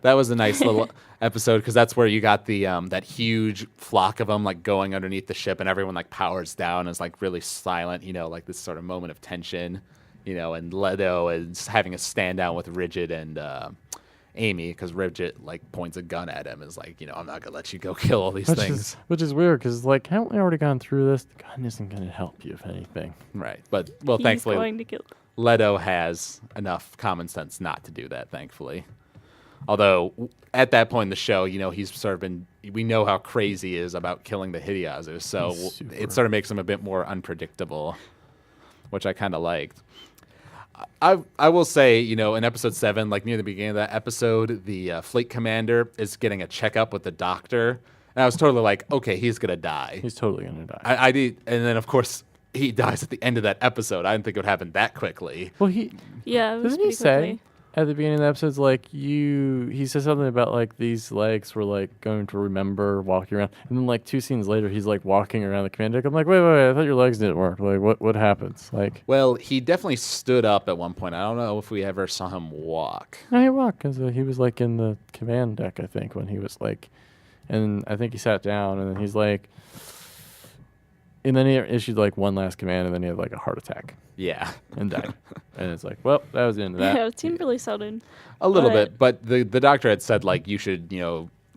That was a nice little episode because that's where you got the that huge flock of them like going underneath the ship and everyone like powers down and is like really silent. Like this sort of moment of tension. And Leto is having a stand down with Rigid and Amy, because Rigid like points a gun at him and is like, I'm not gonna let you go kill all these things. Which is weird because like, haven't we already gone through this? The gun isn't gonna help you if anything. Right, but He's thankfully going to kill. Leto has enough common sense not to do that. Thankfully, although at that point in the show, he's sort of been. We know how crazy he is about killing the Hideyazu, so it sort of makes him a bit more unpredictable, which I kind of liked. I will say, in episode 7, like near the beginning of that episode, the fleet commander is getting a checkup with the doctor. And I was totally like, okay, he's going to die. He's totally going to die. I did. And then, of course, he dies at the end of that episode. I didn't think it would happen that quickly. Well, doesn't he say at the beginning of the episodes, like, he says something about, like, these legs were, like, going to remember walking around. And then, like, 2 scenes later, he's, like, walking around the command deck. I'm like, wait, I thought your legs didn't work. Like, what happens? Like, well, he definitely stood up at one point. I don't know if we ever saw him walk. No, he walked, because he was, like, in the command deck, I think, when he was, like, and I think he sat down, and then he's, like, and then he issued, like, one last command, and then he had, like, a heart attack. Yeah. And died. And it's like, well, that was the end of that. Yeah, it seemed really sudden. A little bit, but the doctor had said, like, you should,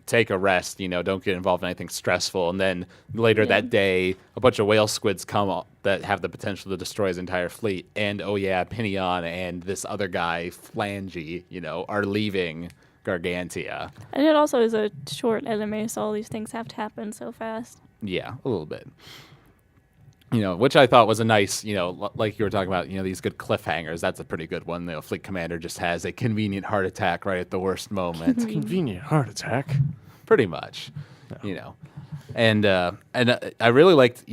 take a rest, don't get involved in anything stressful. And then later that day, a bunch of whale squids come up that have the potential to destroy his entire fleet. And, Pinion and this other guy, Flangy, are leaving Gargantia. And it also is a short anime, so all these things have to happen so fast. Yeah, a little bit. Which I thought was a nice, like you were talking about, these good cliffhangers. That's a pretty good one. The fleet commander just has a convenient heart attack right at the worst moment. Convenient heart attack. Pretty much, And I really liked,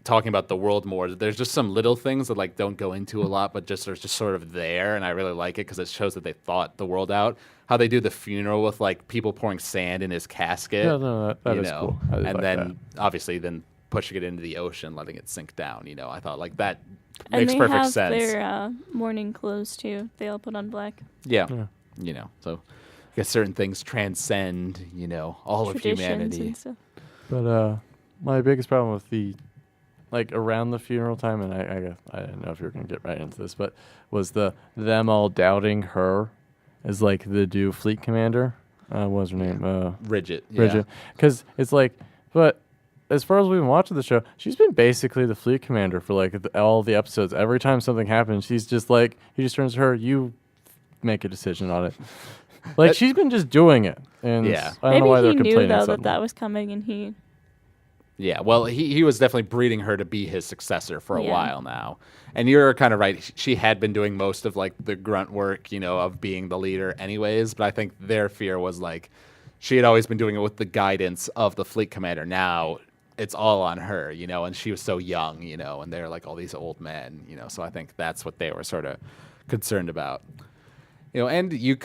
talking about the world more. There's just some little things that like don't go into a lot, but just are just sort of there. And I really like it because it shows that they thought the world out. How they do the funeral with like people pouring sand in his casket. Yeah, no, that is cool. And like then obviously pushing it into the ocean, letting it sink down. I thought like that and makes perfect sense. And they have their mourning clothes too. They all put on black. Yeah. So I guess certain things transcend, all of humanity. And stuff. But my biggest problem with the, like around the funeral time, and I didn't know if you were going to get right into this, but was them all doubting her as like the new fleet commander. What was her name? Rigid. Rigid. Because it's like, but as far as we've been watching the show, she's been basically the fleet commander for like all the episodes. Every time something happens, she's just like, he just turns to her, you make a decision on it. Like she's been just doing it. And I don't know why they're complaining. Maybe he knew though that was coming, and he Yeah, well, he was definitely breeding her to be his successor for a Yeah. while now. And you're kind of right. She had been doing most of like the grunt work, of being the leader anyways. But I think their fear was like she had always been doing it with the guidance of the fleet commander. Now it's all on her, and she was so young, and they're like all these old men, So I think that's what they were sort of concerned about. And you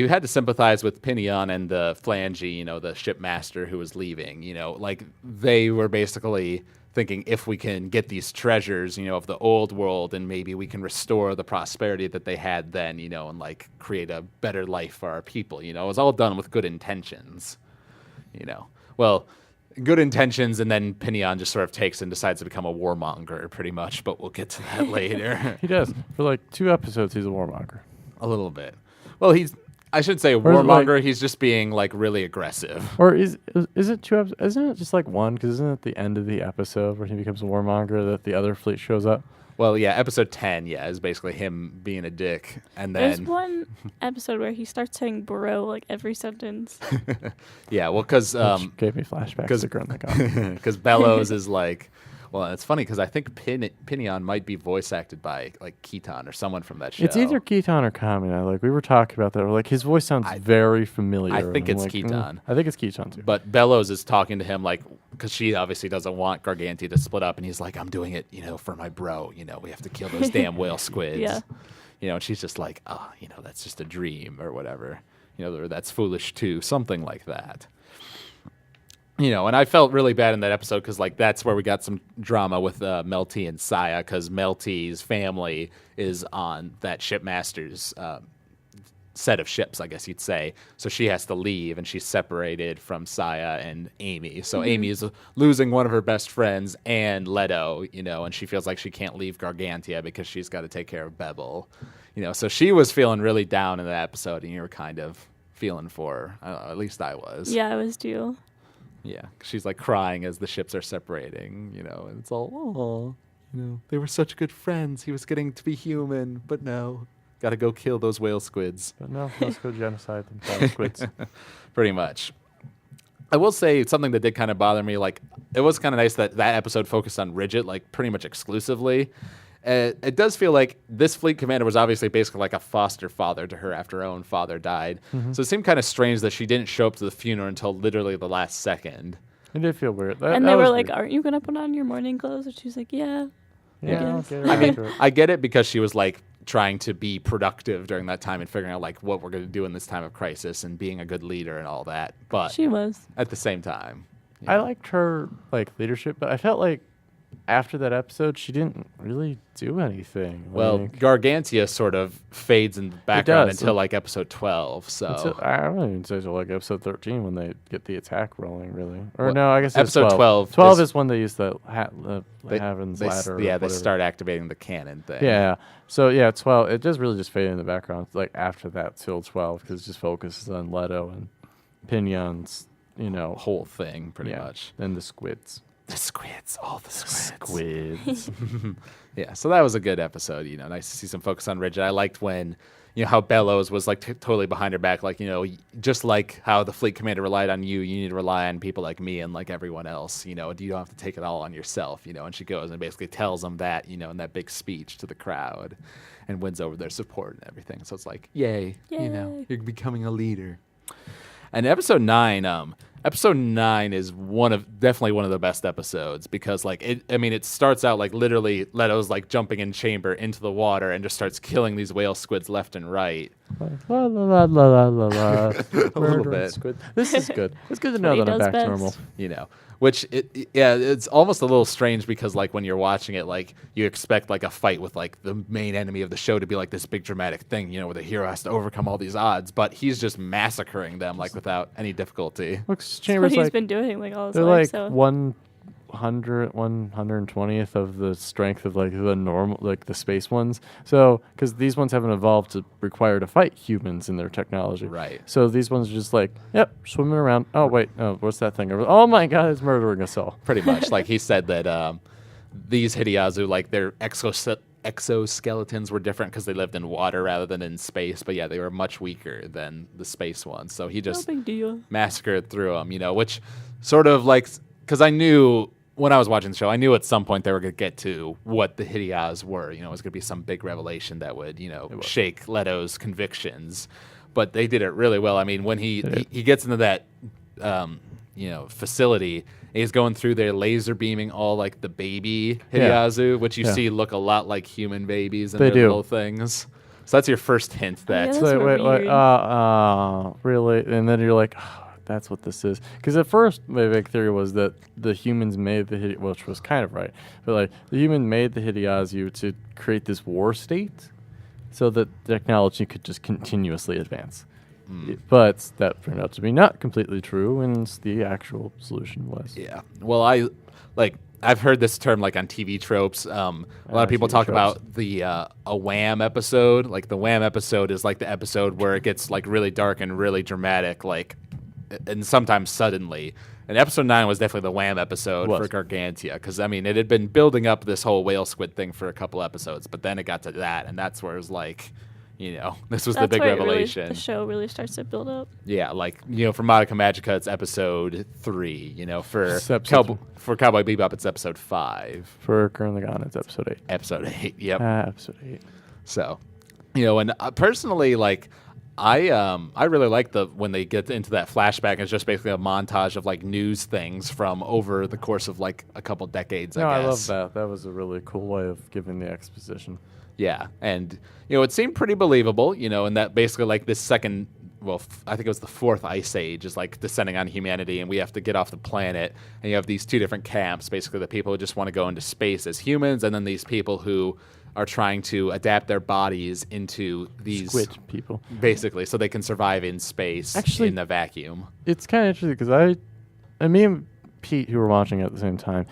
had to sympathize with Pinion and the Flangy, the shipmaster who was leaving, like they were basically thinking if we can get these treasures, of the old world and maybe we can restore the prosperity that they had then, and like create a better life for our people, it was all done with good intentions, well, good intentions. And then Pinion just sort of takes and decides to become a warmonger pretty much, but we'll get to that later. He does. For like 2 episodes, he's a warmonger. A little bit. Well, I should say Or is it warmonger. like- He's just being like really aggressive. Or is it 2 episodes? Isn't it just like 1? Because isn't it the end of the episode where he becomes a warmonger that the other fleet shows up? Well, yeah, episode 10, is basically him being a dick. And There's then, one episode where he starts saying bro like every sentence. yeah, well, because Which gave me flashbacks to Grunt the God. because Bellows is like, well, it's funny because I think Pinion might be voice acted by like Keaton or someone from that show. It's either Keaton or Kamina. Like we were talking about that. We're like his voice sounds very familiar. I think and I'm it's like, Keaton. I think it's Keaton too. But Bellows is talking to him like, because she obviously doesn't want Gargantia to split up, and he's like, I'm doing it, for my bro. We have to kill those damn whale squids. Yeah. And she's just like, that's just a dream or whatever. Or that's foolish too, something like that. And I felt really bad in that episode because, like, that's where we got some drama with Melty and Saya because Melty's family is on that shipmaster's set of ships, I guess you'd say. So she has to leave, and she's separated from Saya and Amy. So Amy is losing one of her best friends and Leto, and she feels like she can't leave Gargantia because she's got to take care of Bebel. So she was feeling really down in that episode, and you were kind of feeling for her. At least I was. Yeah, I was too. Yeah, 'cause she's like crying as the ships are separating, and it's all, they were such good friends. He was getting to be human, but no, got to go kill those whale squids. But no, let's go genocide them. Fire squids. Pretty much. I will say something that did kind of bother me. Like, it was kind of nice that episode focused on Ridget, like pretty much exclusively. It does feel like this fleet commander was obviously basically like a foster father to her after her own father died. So it seemed kind of strange that she didn't show up to the funeral until literally the last second. It did feel weird. And they were like, aren't you going to put on your morning clothes? And she's like, yeah. yeah, guess. okay, I mean, sure. I get it because she was like trying to be productive during that time and figuring out like what we're going to do in this time of crisis and being a good leader and all that. But She was. at the same time, I liked her like leadership, but I felt like after that episode, she didn't really do anything. well, Like, Gargantia sort of fades in the background does. until like episode 12. So until, I wouldn't even say so like episode 13 when they get the attack rolling, really. Or Well, no, I guess it's episode 12 12 is- is when they use the they, Heaven's they, Ladder. or yeah, they whatever. start activating the cannon thing. Yeah. So yeah, 12. It just really just faded in the background. Like after that, till 12, because it just focuses on Leto and Pinion's, Whole thing pretty yeah, much. and the squids. The squids, all the squids. Squids. Yeah, so that was a good episode. Nice to see some focus on Ridget. I liked when, how Bellows was like totally behind her back, like just like how the fleet commander relied on you, you need to rely on people like me and like everyone else. You don't have to take it all on yourself. And she goes and basically tells them that, in that big speech to the crowd, and wins over their support and everything. So it's like, yay. Yay. You're becoming a leader. And episode 9 is definitely one of the best episodes because it starts out like literally Leto's like jumping in chamber into the water and just starts killing these whale squids left and right. La la la la la la. A little bit. Squid. This is good. It's good to know what that he I'm does back best. to normal. Which it's almost a little strange because like when you're watching it, like you expect like a fight with like the main enemy of the show to be like this big dramatic thing, where the hero has to overcome all these odds, but he's just massacring them like without any difficulty. Looks That's what Chambers he's like been doing like all his they're life. like So 120th of the strength of like the normal, like the space ones. So because these ones haven't evolved to require to fight humans in their technology, Right. So these ones are just like, yep, swimming around. Oh wait, what's that thing? Oh my God, it's murdering us all. Pretty much. Like he said that these Hideyazu, like their exoskeletons were different because they lived in water rather than in space. But yeah, they were much weaker than the space ones. So he no just big deal. massacred through them, which sort of like, because I knew when I was watching the show, I knew at some point they were going to get to what the Hideas were. It was going to be some big revelation that would, shake Leto's convictions. But they did it really well. I mean, when he gets into that, facility, he's going through there laser beaming all like the baby Hideazu, which you see look a lot like human babies and their little things. So that's your first hint that. Really? And then you're like, that's what this is. Because at first, my big theory was that the humans made the Hideazu, which was kind of right. But like the human made the Hideazu to create this war state, so that technology could just continuously advance. But that turned out to be not completely true, and the actual solution was. Yeah. Well, I've heard this term like on TV tropes. A lot of people talk about the a Wham episode. Like the Wham episode is like the episode where it gets like really dark and really dramatic, like, and sometimes suddenly. And episode 9 was definitely the Wham episode for Gargantia, because I mean it had been building up this whole whale squid thing for a couple episodes, but then it got to that, and that's where it was like, this was the big revelation. The show really starts to build up. Yeah, like for Madoka Magica, it's episode 3. For Cowboy Bebop, it's episode 5. For Gurren Lagann, it's episode 8. Episode 8. Yep. Episode 8. So, and personally, like, I really like when they get into that flashback. It's just basically a montage of like news things from over the course of like a couple decades. I guess. I love that. That was a really cool way of giving the exposition. Yeah, and it seemed pretty believable. And that basically like this second, I think it was the 4th ice age is like descending on humanity, and we have to get off the planet. And you have these 2 different camps. Basically, the people who just want to go into space as humans, and then these people who are trying to adapt their bodies into these squid people, basically, so they can survive in space. Actually, in the vacuum. It's kind of interesting because me and Pete, who were watching at the same time,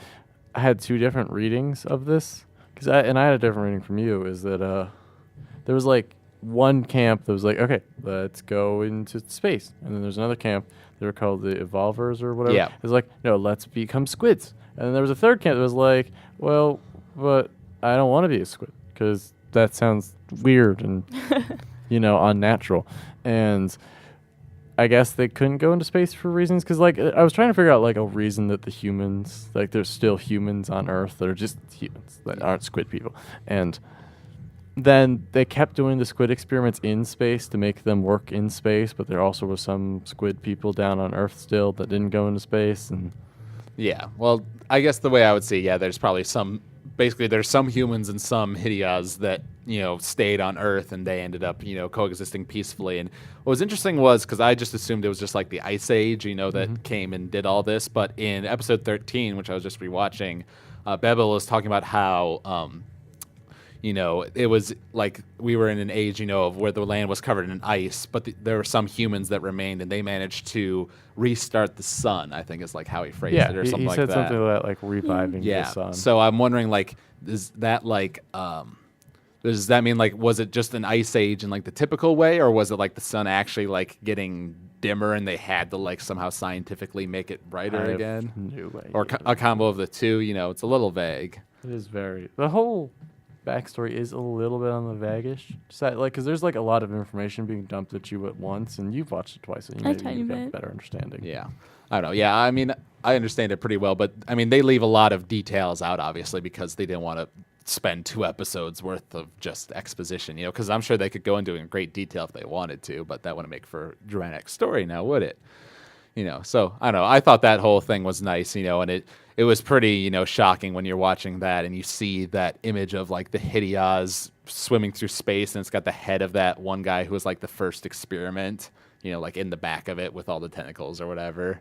I had 2 different readings of this. I had a different reading from you. Is that there was like one camp that was like, okay, let's go into space, and then there's another camp. They were called the Evolvers or whatever. Yeah. It was like, no, let's become squids. And then there was a third camp that was like, well, but I don't want to be a squid because that sounds weird and unnatural. And I guess they couldn't go into space for reasons because, like, I was trying to figure out like a reason that the humans, like, there's still humans on Earth that are just humans that aren't squid people, and then they kept doing the squid experiments in space to make them work in space, but there also was some squid people down on Earth still that didn't go into space, and yeah, well, I guess the way I would say, there's probably there's some humans and some Hideas that, stayed on Earth, and they ended up, coexisting peacefully. And what was interesting was, because I just assumed it was just like the Ice Age, that came and did all this. But in episode 13, which I was just rewatching, Bebel was talking about how, it was like we were in an age, of where the land was covered in ice, but there were some humans that remained, and they managed to restart the sun, I think is like how he phrased it, or something like that. He said something about like reviving the sun. So I'm wondering, like, is that like, does that mean like, was it just an ice age in like the typical way, or was it like the sun actually like getting dimmer and they had to like somehow scientifically make it brighter again? No way. Or a combo of the two? It's a little vague. It is the whole backstory is a little bit on the vague-ish side, like, because there's like a lot of information being dumped at you at once, and you've watched it twice, so you've got a better understanding. Yeah, I don't know. Yeah, I mean, I understand it pretty well, but I mean, they leave a lot of details out, obviously, because they didn't want to spend 2 episodes worth of just exposition, because I'm sure they could go into it in great detail if they wanted to, but that wouldn't make for a dramatic story now, would it? So I don't know. I thought that whole thing was nice, and it was pretty, shocking when you're watching that and you see that image of like the Hideas swimming through space, and it's got the head of that one guy who was like the first experiment, like in the back of it with all the tentacles or whatever.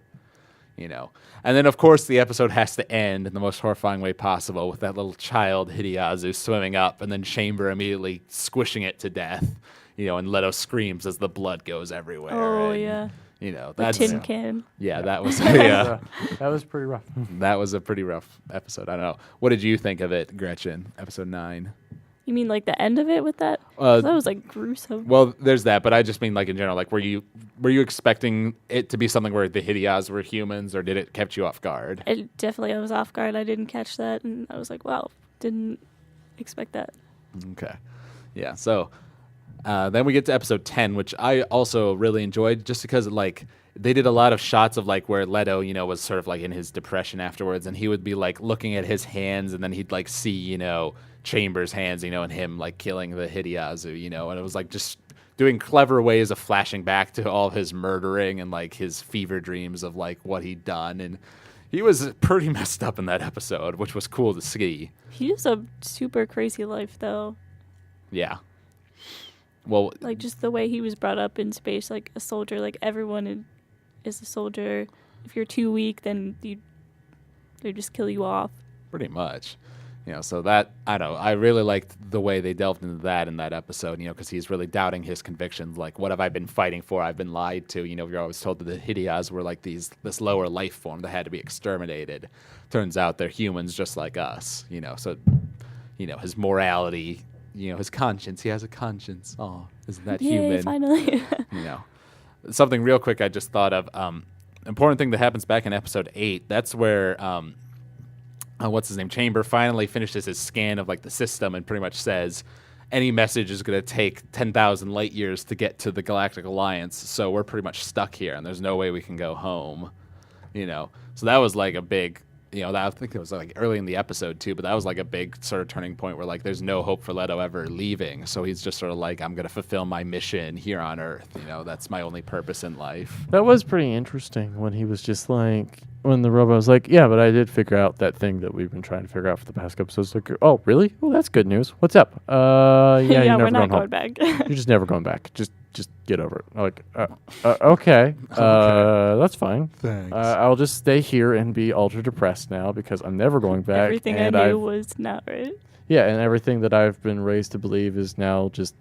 And then of course the episode has to end in the most horrifying way possible with that little child Hideazu swimming up, and then Chamber immediately squishing it to death, and Leto screams as the blood goes everywhere. Oh, and, yeah. That's the tin can. Yeah, that was that was pretty rough. That was a pretty rough episode. I don't know. What did you think of it, Gretchen? Episode 9. You mean like the end of it with that? That was like gruesome. Well, there's that, but I just mean like in general. Like, were you expecting it to be something where the Hideas were humans, or did it kept you off guard? I was off guard. I didn't catch that, and I was like, wow, didn't expect that. Okay, yeah. So Then we get to episode 10, which I also really enjoyed just because like they did a lot of shots of like where Leto, was sort of like in his depression afterwards, and he would be like looking at his hands, and then he'd like see, Chambers' hands, and him like killing the Hideyazu, and it was like just doing clever ways of flashing back to all of his murdering and like his fever dreams of like what he'd done. And he was pretty messed up in that episode, which was cool to see. He has a super crazy life, though. Yeah. Well, like just the way he was brought up in space, like a soldier, like everyone is a soldier. If you're too weak, then they just kill you off. Pretty much. So that, I don't know, I really liked the way they delved into that in that episode, because he's really doubting his convictions. Like, what have I been fighting for? I've been lied to. You're always told that the Hideyas were like this lower life form that had to be exterminated. Turns out they're humans just like us, So, his morality, his conscience. He has a conscience. Oh, isn't that human? Finally. Something real quick I just thought of. Important thing that happens back in episode 8. That's where what's his name? Chamber finally finishes his scan of like the system and pretty much says any message is going to take 10,000 light years to get to the Galactic Alliance. So we're pretty much stuck here, and there's no way we can go home. So that was like a big. I think it was like early in the episode too, but that was like a big sort of turning point where like there's no hope for Leto ever leaving. So he's just sort of like, I'm going to fulfill my mission here on Earth. That's my only purpose in life. That was pretty interesting when he was just like, when the robot was like, yeah, but I did figure out that thing that we've been trying to figure out for the past couple episodes. Like, oh, really? Oh, that's good news. What's up? Yeah, you're never we're not going back. You're just never going back. Just get over it. I'm like, okay. That's fine. Thanks. I'll just stay here and be ultra depressed now because I'm never going back. Everything and I knew was not right. Yeah, and everything that I've been raised to believe is now just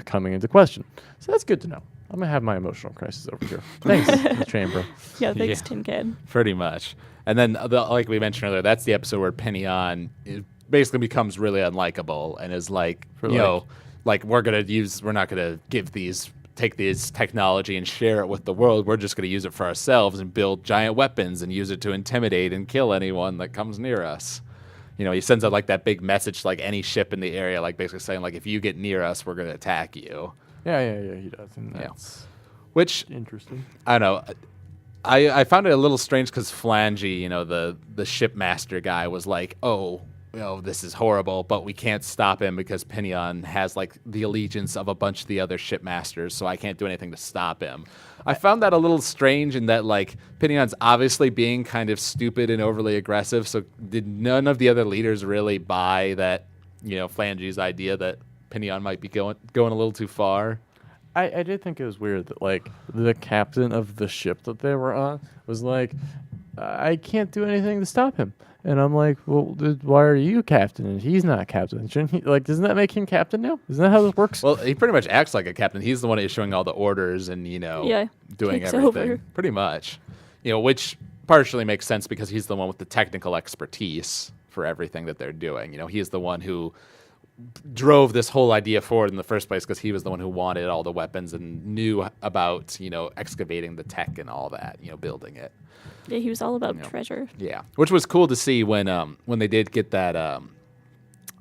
coming into question. So that's good to know. I'm going to have my emotional crisis over here. Thanks, Chamber. Yeah, thanks, Tin Can. Pretty much. And then, like we mentioned earlier, that's the episode where Pinion basically becomes really unlikable and is like, like we're not going to take this technology and share it with the world. We're just going to use it for ourselves and build giant weapons and use it to intimidate and kill anyone that comes near us. He sends out like that big message to like any ship in the area, like basically saying like, if you get near us, we're going to attack you. Yeah, he does. And that's which interesting. I don't know. I found it a little strange because Flangy, the shipmaster guy, was like, oh, this is horrible, but we can't stop him because Pinion has like the allegiance of a bunch of the other shipmasters, so I can't do anything to stop him. I found that a little strange in that like Pinion's obviously being kind of stupid and overly aggressive, so did none of the other leaders really buy that, Flangy's idea that Pinion might be going a little too far? I did think it was weird that like the captain of the ship that they were on was like, I can't do anything to stop him. And I'm like, well, why are you captain and he's not captain? Shouldn't he, like, doesn't that make him captain now? Isn't that how this works? Well, he pretty much acts like a captain. He's the one issuing all the orders and, doing takes everything. over. Pretty much. Which partially makes sense because he's the one with the technical expertise for everything that they're doing. He's the one who drove this whole idea forward in the first place because he was the one who wanted all the weapons and knew about, excavating the tech and all that, building it. Yeah, he was all about treasure. Yeah, which was cool to see when they did get that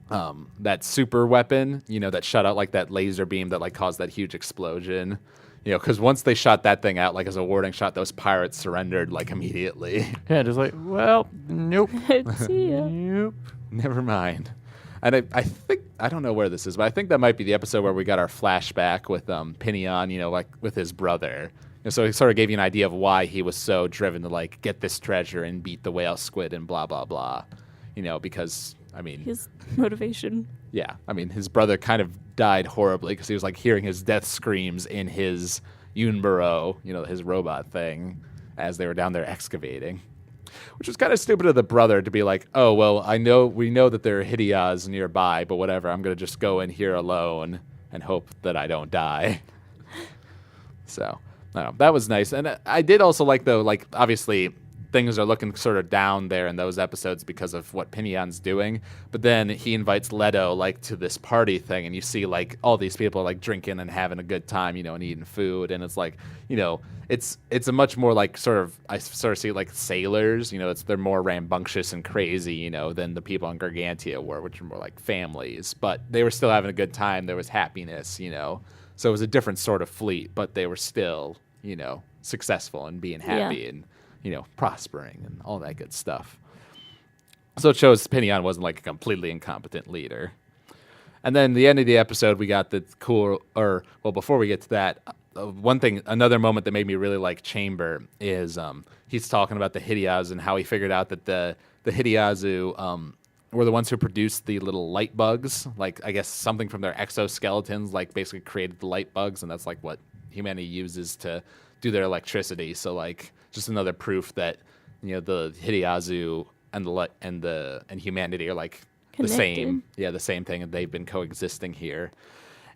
that super weapon, that shot out like that laser beam that like caused that huge explosion. Because once they shot that thing out, like as a warning shot, those pirates surrendered like immediately. Yeah, just like, well, nope. See ya. Nope. Never mind. And I think, I don't know where this is, but I think that might be the episode where we got our flashback with Pinion, like with his brother. So he sort of gave you an idea of why he was so driven to like get this treasure and beat the whale squid and blah, blah, blah. Because, his motivation. Yeah. His brother kind of died horribly because he was like hearing his death screams in his Yunbaro, his robot thing, as they were down there excavating. Which was kind of stupid of the brother to be like, oh, well, we know that there are Hideyas nearby, but whatever, I'm going to just go in here alone and hope that I don't die. So, I don't know, that was nice. And I did also like, though, like, obviously, things are looking sort of down there in those episodes because of what Pinion's doing. But then he invites Leto, like, to this party thing, and you see, like, all these people, like, drinking and having a good time, and eating food. And it's like, it's a much more, like, I sort of see, like, sailors, they're more rambunctious and crazy, than the people on Gargantia were, which are more like families. But they were still having a good time. There was happiness, So it was a different sort of fleet, but they were still, successful and being happy and, prospering and all that good stuff. So it shows Pinion wasn't like a completely incompetent leader. And then the end of the episode, we got the before we get to that, another moment that made me really like Chamber is he's talking about the Hideyazu and how he figured out that the Hideyazu were the ones who produced the little light bugs. Like, I guess something from their exoskeletons, like, basically created the light bugs, and that's, like, what humanity uses to do their electricity. So, like, just another proof that, the Hideyazu and humanity are, like, Connected. the same. Yeah, the same thing, and they've been coexisting here.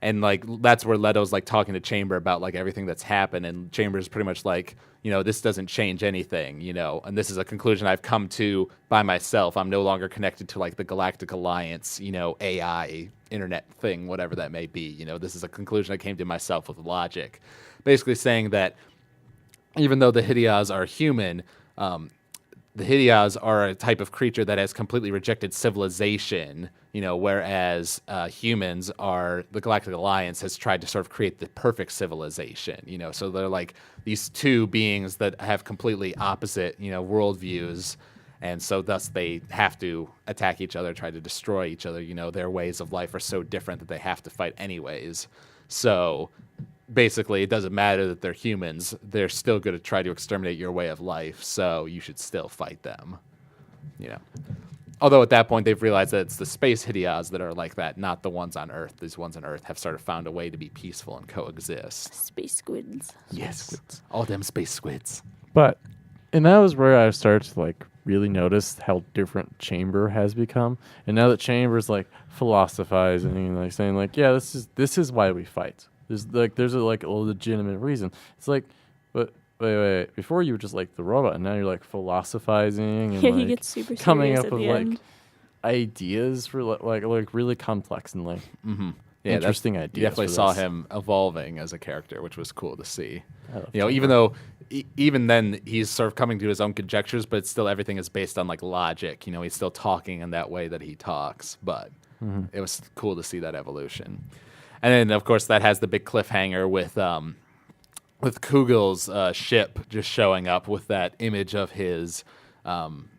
And, like, that's where Leto's, like, talking to Chamber about, like, everything that's happened. And Chamber's pretty much like, this doesn't change anything, and this is a conclusion I've come to by myself. I'm no longer connected to, like, the Galactic Alliance, AI, internet thing, whatever that may be. This is a conclusion I came to myself with logic. Basically saying that even though the Hideyazu are human, the Hideyazu are a type of creature that has completely rejected civilization, whereas humans are, the Galactic Alliance has tried to sort of create the perfect civilization, so they're like these two beings that have completely opposite, worldviews, and so thus they have to attack each other, try to destroy each other, their ways of life are so different that they have to fight anyways. So basically, it doesn't matter that they're humans. They're still going to try to exterminate your way of life, so you should still fight them. Although at that point, they've realized that it's the space Hideyazu that are like that, not the ones on Earth. These ones on Earth have sort of found a way to be peaceful and coexist. Space squids. Yes, squids. All them space squids. And that was where I started to, like, really notice how different Chamber has become. And now that Chamber's, like, philosophizing and, like, saying, like, yeah, this is why we fight. There's a legitimate reason. It's like, but wait. Before you were just like the robot, and now you're like philosophizing and He gets super coming serious up at with the like end. ideas for like really complex and like interesting ideas. You definitely for saw this. him evolving as a character, which was cool to see. I love Even though even then he's sort of coming to his own conjectures, but still everything is based on like logic. He's still talking in that way that he talks, but it was cool to see that evolution. And then, of course, that has the big cliffhanger with Kugel's ship just showing up with that image of his,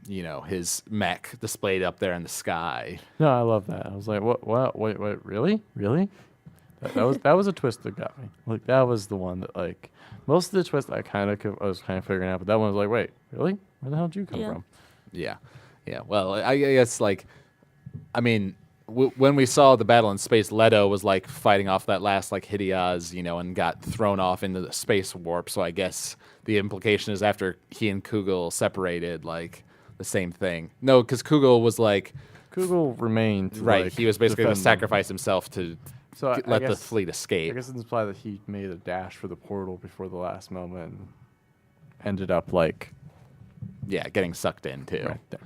his mech displayed up there in the sky. No, I love that. I was like, what? Wait, really? That was a twist that got me. Like that was the one that like most of the twists I was kind of figuring out, but that one was like, wait, really? Where the hell did you come from? Yeah. Well, I guess like, I mean. When we saw the battle in space, Leto was like fighting off that last like Hideyazu, and got thrown off into the space warp. So I guess the implication is after he and Kugel separated, like the same thing. No, because Kugel was like Kugel remained right. Like, he was basically going to defend them. sacrifice himself to So let the guess- fleet escape. I guess it's implied that he made a dash for the portal before the last moment and ended up like Getting sucked in too. right there.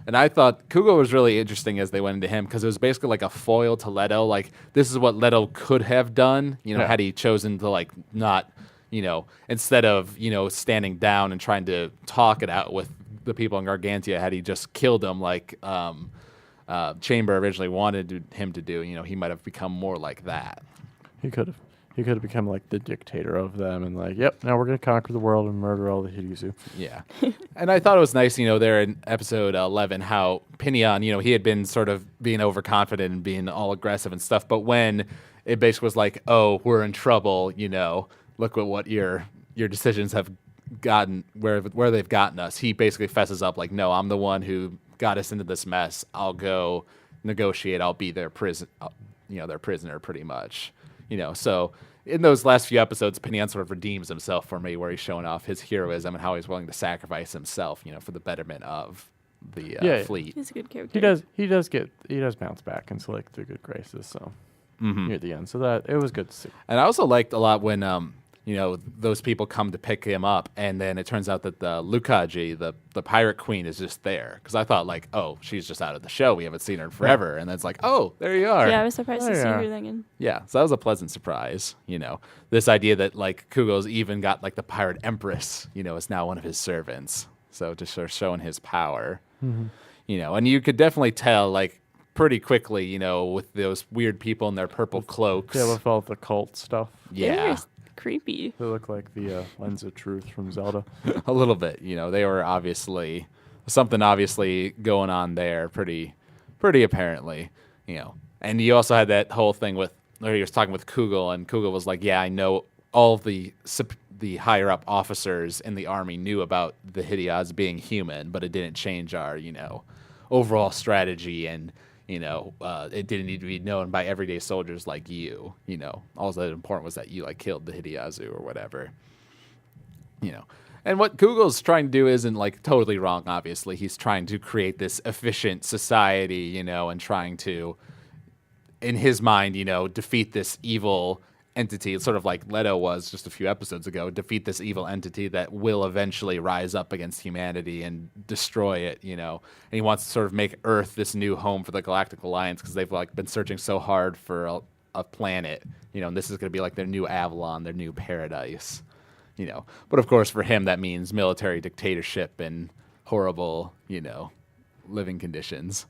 And I thought Kugel was really interesting as they went into him because it was basically like a foil to Leto. Like this is what Leto could have done, had he chosen to like not, instead of standing down and trying to talk it out with the people in Gargantia, had he just killed them like Chamber originally wanted him to do, he might have become more like that. He could have. He could have become like the dictator of them and like, yep, now we're going to conquer the world and murder all the Hideyazu. Yeah. And I thought it was nice, there in episode 11, how Pinion, he had been sort of being overconfident and being all aggressive and stuff. But when it basically was like, oh, we're in trouble, look at what your decisions have gotten, where they've gotten us. He basically fesses up like, no, I'm the one who got us into this mess. I'll go negotiate. I'll be their their prisoner pretty much. So in those last few episodes, Pinion sort of redeems himself for me, where he's showing off his heroism and how he's willing to sacrifice himself, for the betterment of the fleet. He's a good character. He does bounce back into like the good graces. So near the end, so that it was good to see. And I also liked a lot when those people come to pick him up, and then it turns out that the Lukaji, the pirate queen, is just there. Because I thought like, oh, she's just out of the show. We haven't seen her in forever. And then it's like, oh, there you are. Yeah, I was surprised to see yeah. her then. Yeah, so that was a pleasant surprise. This idea that like Kugel's even got like the pirate empress, is now one of his servants. So just sort of showing his power. And you could definitely tell like pretty quickly, with those weird people in their purple cloaks. Yeah, with all the cult stuff. Yeah. They're creepy. They look like the Lens of Truth from Zelda. A little bit. They were something obviously going on there pretty apparently, And you also had that whole thing where he was talking with Kugel, and Kugel was like, yeah, I know all of the higher up officers in the army knew about the Hideas being human, but it didn't change our, overall strategy, and it didn't need to be known by everyday soldiers like you. All that important was that you killed the Hideazu or whatever. And what Kugel's trying to do isn't totally wrong. Obviously, he's trying to create this efficient society, and trying to, in his mind, defeat this evil entity. It's sort of like Leto was just a few episodes ago. Defeat this evil entity that will eventually rise up against humanity and destroy it. And he wants to sort of make Earth this new home for the Galactic Alliance because they've been searching so hard for a planet. And this is going to be their new Avalon, their new paradise. But of course for him that means military dictatorship and horrible, living conditions.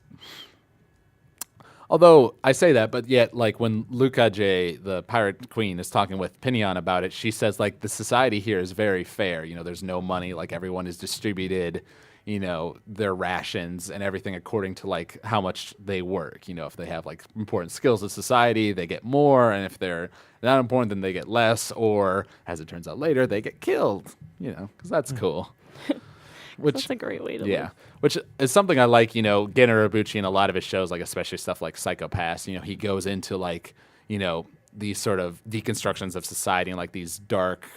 Although I say that, but yet when Luca J, the pirate queen, is talking with Pinion about it, she says the society here is very fair. There's no money, everyone is distributed, their rations and everything according to how much they work. If they have important skills in society, they get more, and if they're not important, then they get less, or as it turns out later, they get killed. Because that's cool. That's a great way to live. Which is something I like. Geno Ibuchi in a lot of his shows, especially stuff like Psycho-Pass. He goes into these sort of deconstructions of society and these dark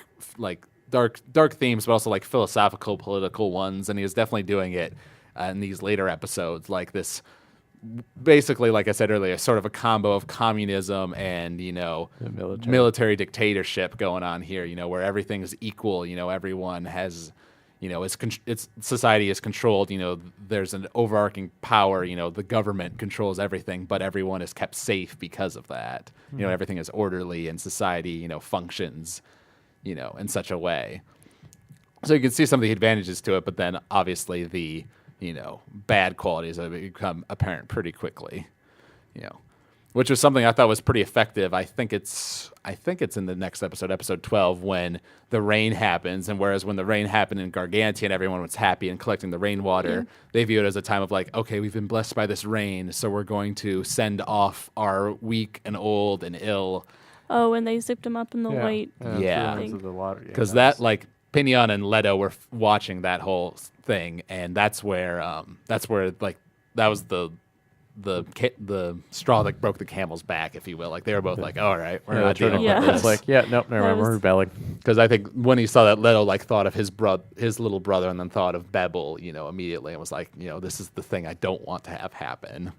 themes, but also philosophical, political ones. And he was definitely doing it in these later episodes, this. Basically, like I said earlier, sort of a combo of communism and military dictatorship going on here. Where everything is equal. Everyone has. It's society is controlled. There's an overarching power. The government controls everything, but everyone is kept safe because of that. Mm-hmm. Everything is orderly, and society, functions, in such a way. So you can see some of the advantages to it, but then obviously the, bad qualities have become apparent pretty quickly. Which was something I thought was pretty effective. I think it's in the next episode 12, when the rain happens. And whereas when the rain happened in Gargantia and everyone was happy and collecting the rainwater, they view it as a time of okay, we've been blessed by this rain, so we're going to send off our weak and old and ill. Oh, and they zipped him up in the white. Yeah. Because of the water. Because that Pinion and Leto were watching that whole thing, and that's where that was the straw that broke the camel's back, if you will. They were both all right, we're not dealing with this. It's nope, never mind, we're rebelling. Because I think when he saw that, Leto thought of his little brother, and then thought of Bebel, immediately, and was this is the thing I don't want to have happen.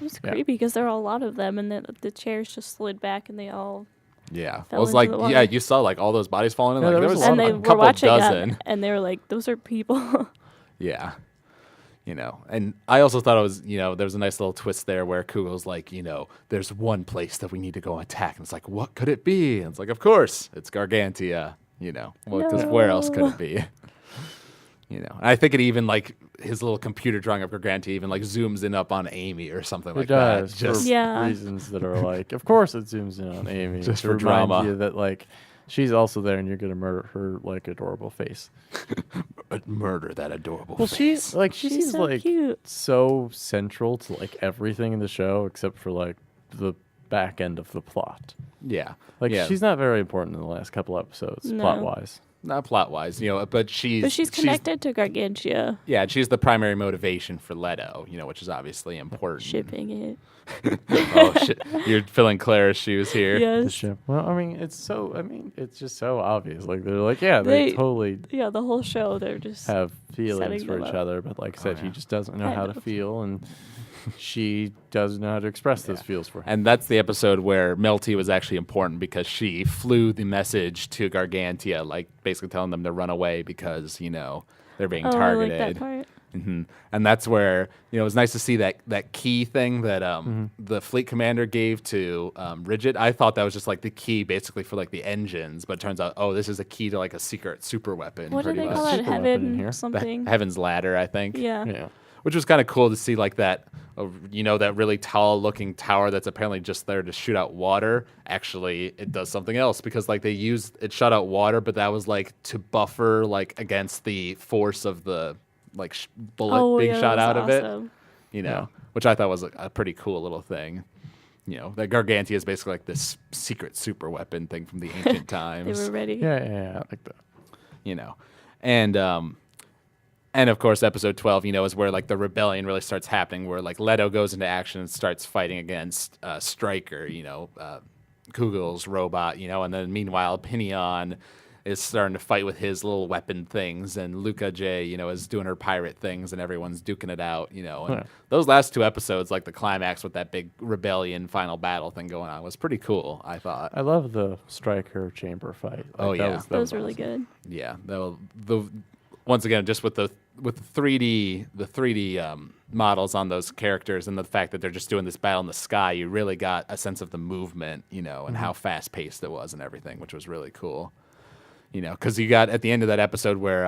It was creepy because there were a lot of them, and the chairs just slid back, and they all it fell was into the water. you saw all those bodies falling in. Yeah, There was and they a were couple watching dozen. that, and they were like, "Those are people." Yeah. And I also thought it was, there was a nice little twist there where Kugel's there's one place that we need to go attack. And it's what could it be? And it's of course, it's Gargantia, because where else could it be? And I think it even, his little computer drawing of Gargantia even, zooms in up on Amy or something like that. Just reasons that are of course it zooms in on Amy. Just to for remind drama. you that, she's also there, and you're going to murder her, adorable face. Murder that adorable Well, face. she's so cute. so central to, everything in the show except for, the back end of the plot. Yeah. She's not very important in the last couple episodes, No. plot-wise. Not plot-wise, but she's connected to Gargantia. Yeah, and she's the primary motivation for Leto, which is obviously important. Shipping it. Oh, shit. You're filling Clara's shoes here. The Yes. ship. Well, it's just so obvious. They're they totally Yeah, the whole show, they're just have feelings setting for them each up. other, but like I said, he just doesn't know Kind how to of. feel, and she doesn't know how to express those feels for him. And that's the episode where Melty was actually important because she flew the message to Gargantia, basically telling them to run away because, they're being targeted. I like that part. Mm-hmm. And that's where, it was nice to see that key thing that the fleet commander gave to Rigid. I thought that was just the key basically for the engines, but it turns out, this is a key to a secret super weapon. What do pretty they much. call it? Super weapon in here. Heaven something? Heaven's Ladder, I think. Yeah. Yeah. Which was kind of cool to see that that really tall looking tower that's apparently just there to shoot out water. Actually, it does something else because like it shot out water, but that was like to buffer like against the force of the like bullet being shot out of it. Which I thought was a pretty cool little thing. That Gargantia is basically like this secret super weapon thing from the ancient times. They were ready. Yeah, I like that. And of course, episode 12, is where like the rebellion really starts happening, where like Leto goes into action and starts fighting against Stryker, Kugel's robot, and then meanwhile Pinion is starting to fight with his little weapon things, and Luca J, is doing her pirate things, and everyone's duking it out, And those last 2 episodes, like the climax with that big rebellion final battle thing going on, was pretty cool, I thought. I love the Stryker chamber fight. That was really good. Yeah, once again, just with the 3D models on those characters and the fact that they're just doing this battle in the sky, you really got a sense of the movement, and how fast paced it was and everything, which was really cool. Because you got at the end of that episode where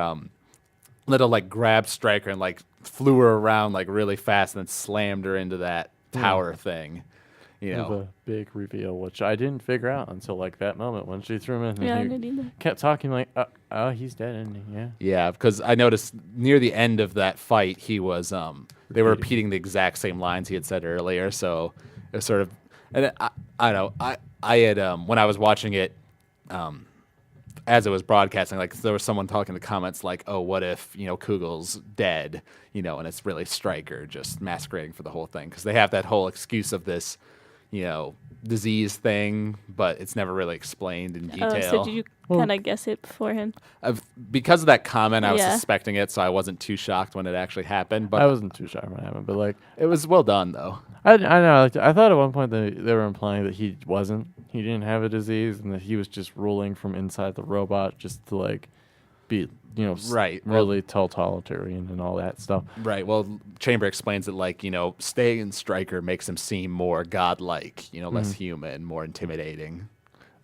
Little like grabbed Stryker and like flew her around like really fast and then slammed her into that tower thing. The big reveal, which I didn't figure out until like that moment when she threw him in. Yeah, I and didn't either. Kept talking like, he's dead, isn't he? Yeah. Yeah, because I noticed near the end of that fight, he was they were repeating the exact same lines he had said earlier. So it was sort of, and I don't know, I had when I was watching it, as it was broadcasting, like there was someone talking in the comments like, oh, what if, Kugel's dead, and it's really Stryker just masquerading for the whole thing. Because they have that whole excuse of this, disease thing, but it's never really explained in detail. So did you kind of guess it beforehand? Because of that comment, I was suspecting it, so I wasn't too shocked when it actually happened. But I wasn't too shocked when it happened, but like it was well done, though. I know. Like, I thought at one point they were implying that he didn't have a disease, and that he was just ruling from inside the robot just to like be, right, really totalitarian and all that stuff. Right. Well, Chamber explains it like, staying in Stryker makes him seem more godlike, less human, more intimidating.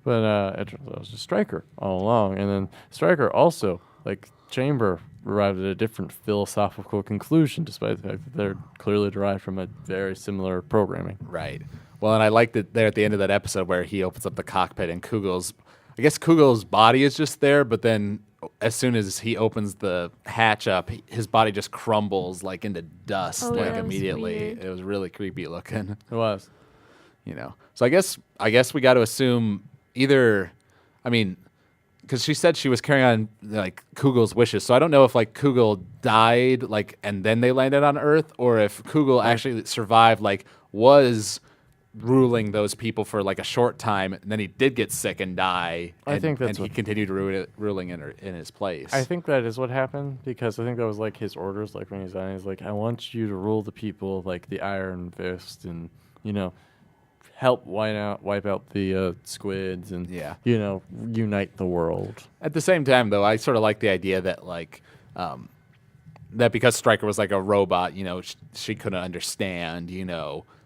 But it was just Stryker all along, and then Stryker also, like Chamber, arrived at a different philosophical conclusion, despite the fact that they're clearly derived from a very similar programming. Right. Well, and I liked it there at the end of that episode where he opens up the cockpit and Kugel's body is just there, but then as soon as he opens the hatch up, his body just crumbles like into dust immediately. It was really creepy looking. It was. So I guess we got to assume either, because she said she was carrying on like Kugel's wishes. So I don't know if like Kugel died like and then they landed on Earth, or if Kugel actually survived, like was ruling those people for like a short time, and then he did get sick and die. I think that's he continued ruling in his place. I think that is what happened, because I think that was like his orders. Like when he's dying, he's like, "I want you to rule the people like the Iron Fist, and help wipe out the squids, and unite the world." At the same time, though, I sort of like the idea that like that because Stryker was like a robot, she couldn't understand,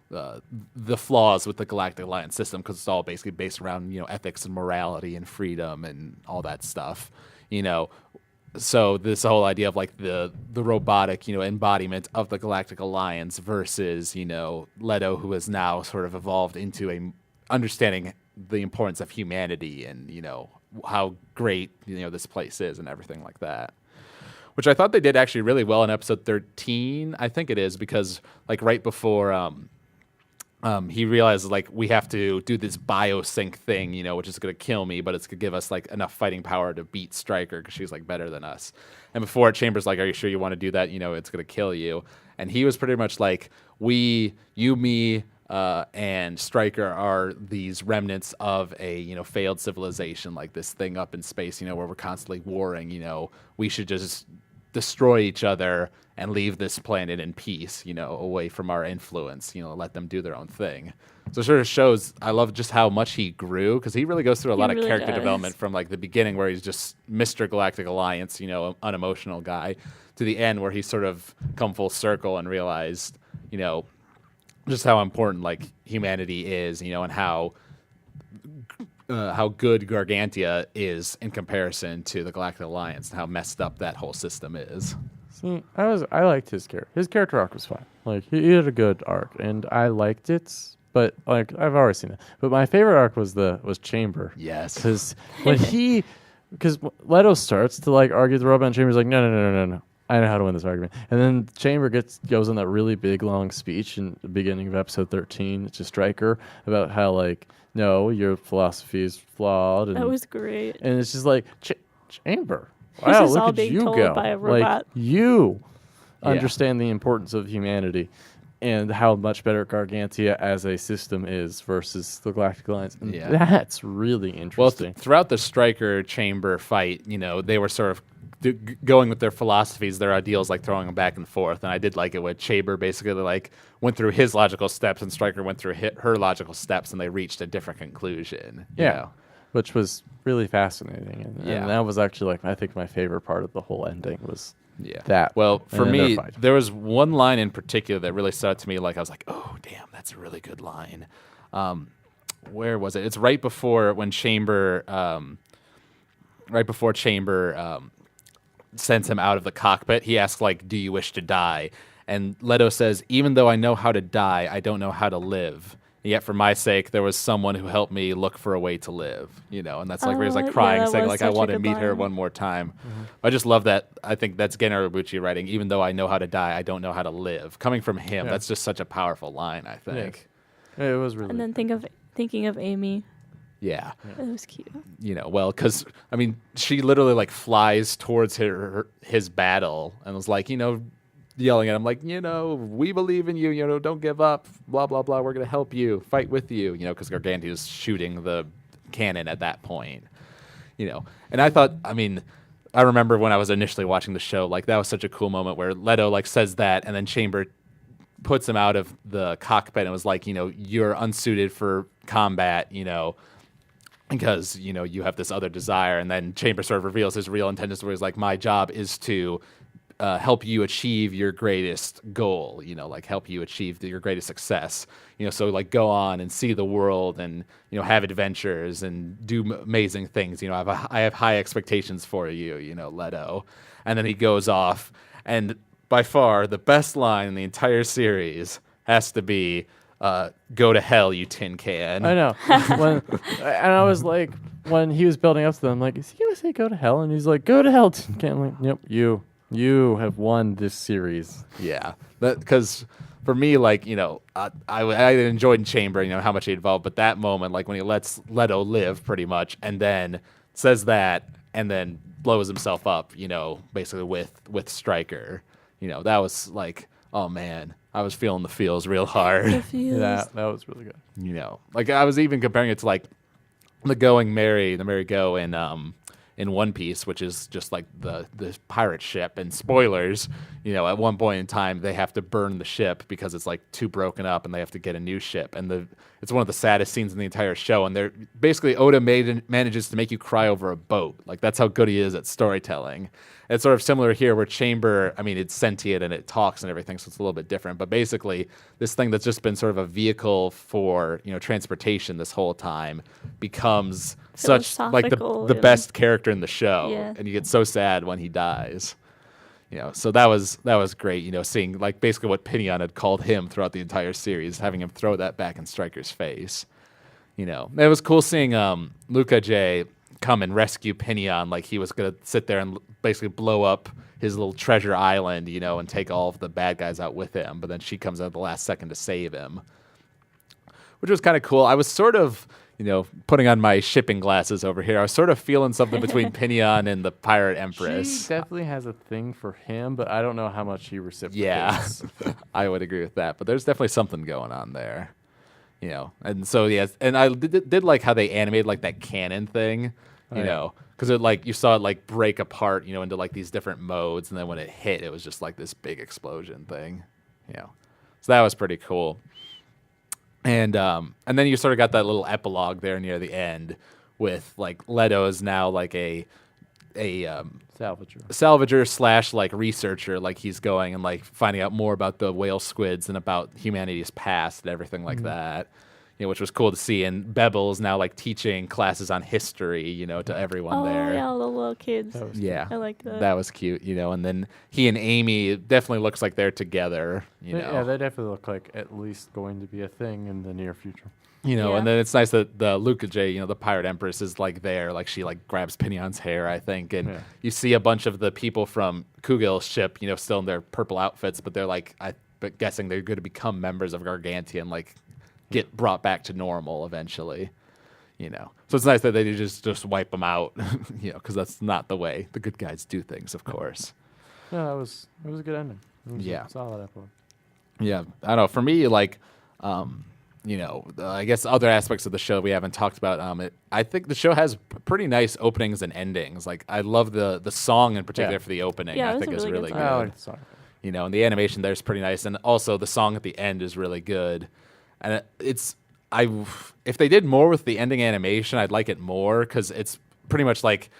the flaws with the Galactic Alliance system, because it's all basically based around ethics and morality and freedom and all that stuff. So this whole idea of like the robotic embodiment of the Galactic Alliance versus Leto, who has now sort of evolved into a understanding the importance of humanity and how great this place is and everything like that. Which I thought they did actually really well in episode 13, I think it is, because like right before he realizes like we have to do this biosync thing, which is going to kill me, but it's going to give us like enough fighting power to beat Stryker because she's like better than us. And before Chamber's like, "Are you sure you want to do that? It's going to kill you." And he was pretty much like, me, and Stryker are these remnants of a failed civilization, like this thing up in space, where we're constantly warring. We should just destroy each other and leave this planet in peace, away from our influence, let them do their own thing. So it sort of shows, I love just how much he grew, because he really goes through a lot of character development from like the beginning where he's just Mr. Galactic Alliance, unemotional guy, to the end where he's sort of come full circle and realized, just how important like humanity is, and how good Gargantia is in comparison to the Galactic Alliance and how messed up that whole system is. I liked his character. His character arc was fine. Like he had a good arc, and I liked it. But like I've already seen it. But my favorite arc was Chamber. Yes. Because Leto starts to like argue with the robot, and Chamber's like, no. I know how to win this argument. And then Chamber goes on that really big long speech in the beginning of episode 13 to Stryker about how like, no, your philosophy is flawed. And, That was great. and it's just like Chamber. This Wow, is look all at being you told go. by a Like robot. you Yeah. understand the importance of humanity and how much better Gargantia as a system is versus the Galactic Alliance. And Yeah. that's really Well, interesting. throughout the Stryker Chamber fight, they were sort of going with their philosophies, their ideals, like throwing them back and forth. And I did like it when Chamber basically like went through his logical steps and Stryker went through her logical steps, and they reached a different conclusion. you know? Which was really fascinating. And Yeah. that was actually like I think my favorite part of the whole ending was Yeah. that. Well, and for then their me, fight. there was one line in particular that really stood out to me. Like I was like, "Oh, damn, that's a really good line." Where was it? It's right before when Chamber, sends him out of the cockpit. He asks, like, "Do you wish to die?" And Leto says, "Even though I know how to die, I don't know how to live. Yet for my sake, there was someone who helped me look for a way to live." And that's like where he's like Yeah, crying, that saying was like, "I such a want to good meet her line. one more time." I just love that. I think that's Gen Urobuchi writing. Even though I know how to die, I don't know how to live. Coming from him, Yeah. that's just such a powerful line. I think. It was really And then thinking of Amy. Yeah. It was cute. Well, because I mean, she literally like flies towards his battle and was like, yelling at him like, we believe in you. Don't give up. Blah blah blah. We're gonna help you. Fight with you. Because Gargantia is shooting the cannon at that point. And I thought, I mean, I remember when I was initially watching the show, like that was such a cool moment where Leto like says that, and then Chamber puts him out of the cockpit and was like, you're unsuited for combat. Because you have this other desire, and then Chamber sort of reveals his real intentions, where he's like, my job is to help you achieve your greatest goal, like help you achieve your greatest success, so like go on and see the world and have adventures and do amazing things. I have high expectations for you, Leto. And then he goes off, and by far the best line in the entire series has to be, go to hell, you tin can. I know. And I was like, when he was building up to them, I'm like, is he gonna say go to hell? And he's like, go to hell, tin can. I'm like, yep, you have won this series. Yeah, because for me, like I enjoyed Chamber, how much he evolved, but that moment, like when he lets Leto live, pretty much, and then says that, and then blows himself up, basically with Stryker, that was like, oh man, I was feeling the feels real hard. That was really good. Like I was even comparing it to like the Merry Go in One Piece, which is just like the pirate ship. And spoilers, at one point in time they have to burn the ship because it's like too broken up, and they have to get a new ship. And it's one of the saddest scenes in the entire show. And they're basically Oda manages to make you cry over a boat. Like that's how good he is at storytelling. It's sort of similar here, where Chamber, I mean, it's sentient and it talks and everything, so it's a little bit different. But basically, this thing that's just been sort of a vehicle for transportation this whole time becomes such like the Philosophical best character in the show, Yeah. and you get so sad when he dies. So that was great. Seeing like basically what Pinion had called him throughout the entire series, having him throw that back in Stryker's face. It was cool seeing Luca J come and rescue Pinion, like he was gonna sit there and basically blow up his little treasure island, and take all of the bad guys out with him. But then she comes out at the last second to save him, which was kind of cool. I was sort of, putting on my shipping glasses over here. I was sort of feeling something between Pinion and the Pirate Empress. She definitely has a thing for him, but I don't know how much he reciprocates. Yeah, I would agree with that. But there's definitely something going on there, And so and I did like how they animated like that cannon thing, because it like you saw it like break apart, into like these different modes, and then when it hit, it was just like this big explosion thing, So that was pretty cool. And then you sort of got that little epilogue there near the end with like Leto is now like a salvager / like researcher, like he's going and like finding out more about the whale squids and about humanity's past and everything like that. which was cool to see. And Bebel's now like teaching classes on history, to everyone there. Oh yeah, all the little kids. Yeah, I like that. That was cute, and then he and Amy, it definitely looks like they're together, Yeah, they definitely look like at least going to be a thing in the near future. Yeah. And then it's nice that the Luca J, the Pirate Empress is like there, like she like grabs Pinion's hair, I think, and you see a bunch of the people from Kugil's ship, still in their purple outfits, but they're like, but guessing they're going to become members of Gargantia and like get brought back to normal eventually, So it's nice that they just wipe them out, because that's not the way the good guys do things, of course. Yeah, it was a good ending. It was Yeah. a solid episode. Yeah, I don't know. For me, like, I guess other aspects of the show we haven't talked about. I think the show has pretty nice openings and endings. Like, I love the song in particular for the opening. Yeah, I it was think a is really really good good. song. I like the song. And the animation there's pretty nice, and also the song at the end is really good. And if they did more with the ending animation, I'd like it more because it's pretty much like,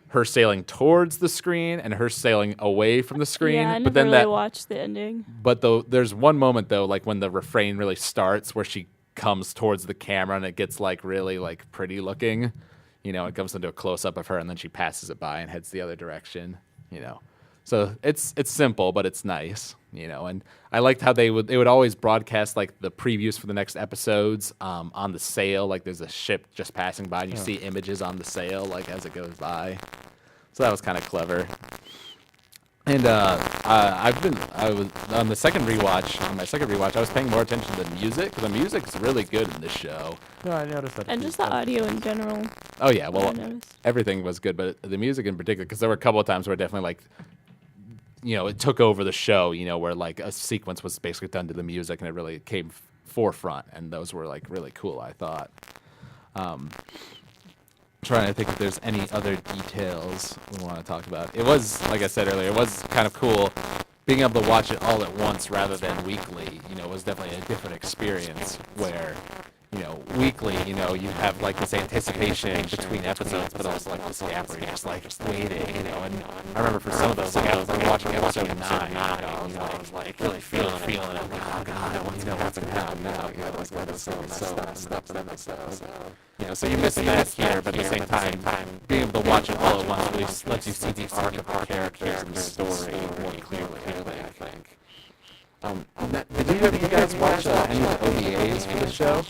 her sailing towards the screen and her sailing away from the screen. Yeah, I but never then really watched the ending. But there's one moment though, like when the refrain really starts, where she comes towards the camera and it gets like really like pretty looking. It comes into a close up of her and then she passes it by and heads the other direction. So it's simple, but it's nice. And I liked how they would always broadcast like the previews for the next episodes on the sail. Like there's a ship just passing by and you see images on the sail like as it goes by. So that was kind of clever. And I was on my second rewatch, I was paying more attention to the music because the music's really good in this show. Yeah, I noticed that. And just the audio in general. Oh yeah, well I noticed. everything was good, but the music in particular, because there were a couple of times where it definitely like, it took over the show, where like a sequence was basically done to the music and it really came forefront, and those were like really cool, I thought. Trying to think if there's any other details we want to talk about. It was, like I said earlier, it was kind of cool being able to watch it all at once rather than weekly. It was definitely a different experience where, weekly, you have like this anticipation between episodes, but also like this gap where you're just like waiting, and I remember for some of those, like I was like watching episode 9, I was like really feeling it, like, oh god, what's gonna happen now, like that was so messed up. So you miss that here, but at the same time, being able to watch it all at once really lets you see the arc of the characters and the story more clearly, I think. Did you guys watch any of the OVAs for the show?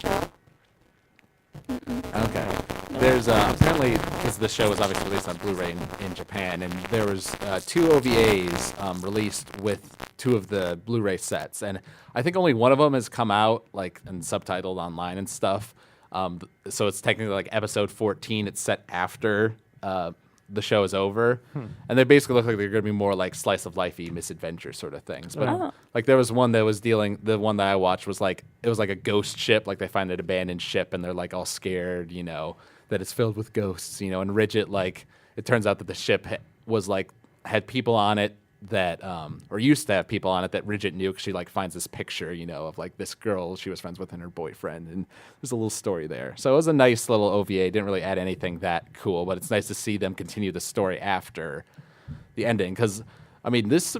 Okay. There's apparently, because the show was obviously released on Blu-ray in Japan, and there was 2 OVAs released with 2 of the Blu-ray sets, and I think only one of them has come out like and subtitled online and stuff. So it's technically like episode 14. It's set after the show is over, and they basically look like they're going to be more like slice of life-y misadventure sort of things. But like there was one that was dealing. The one that I watched was like it was like a ghost ship. Like they find an abandoned ship and they're like all scared, that it's filled with ghosts, and Ridget, like it turns out that the ship was like had people on it that or used to have people on it that Ridget knew, because she like finds this picture, of like this girl she was friends with and her boyfriend, and there's a little story there. So it was a nice little OVA. Didn't really add anything that cool, but it's nice to see them continue the story after the ending, because I mean this,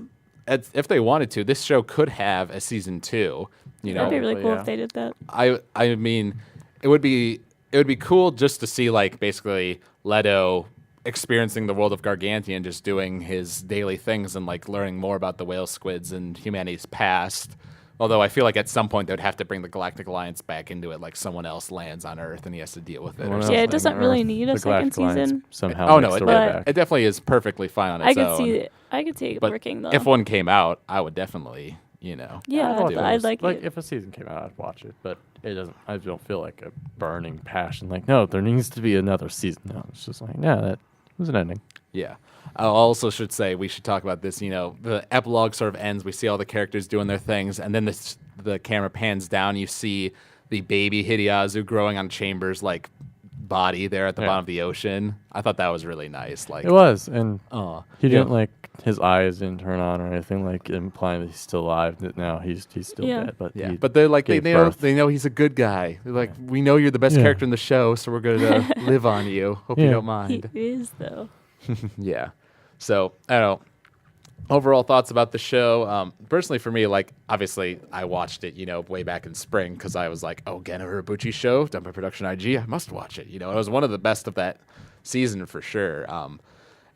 if they wanted to, this show could have a season 2. That'd be really cool if they did that. I mean it would be cool just to see like basically Leto experiencing the world of Gargantia and just doing his daily things and like learning more about the whale squids and humanity's past. Although I feel like at some point they'd have to bring the Galactic Alliance back into it, like someone else lands on Earth and he has to deal with it. Yeah, it doesn't really need a second season. Somehow it definitely is perfectly fine on its own. I could see it but working though. if one came out, I would definitely, Yeah, I'd like it. If a season came out, I'd watch it, but it doesn't. I don't feel like a burning passion. Like, no, there needs to be another season. No, it's just like, no, that was an ending. Yeah. I also should say we should talk about this. The epilogue sort of ends. We see all the characters doing their things, and then the camera pans down. You see the baby Hideyazu growing on Chambers' like body there at the bottom of the ocean. I thought that was really nice. Like it was, and he didn't yeah. like his eyes didn't turn on or anything, like implying that he's still alive. That now he's still dead. But yeah, but they're like they know he's a good guy. They're like, we know you're the best character in the show, so we're going to live on you. Hope you don't mind. He is though. Yeah. So I don't know. overall thoughts about the show. Personally, for me, like obviously, I watched it, way back in spring because I was like, "Oh, Gen Urobuchi show done by Production IG, I must watch it." It was one of the best of that season for sure.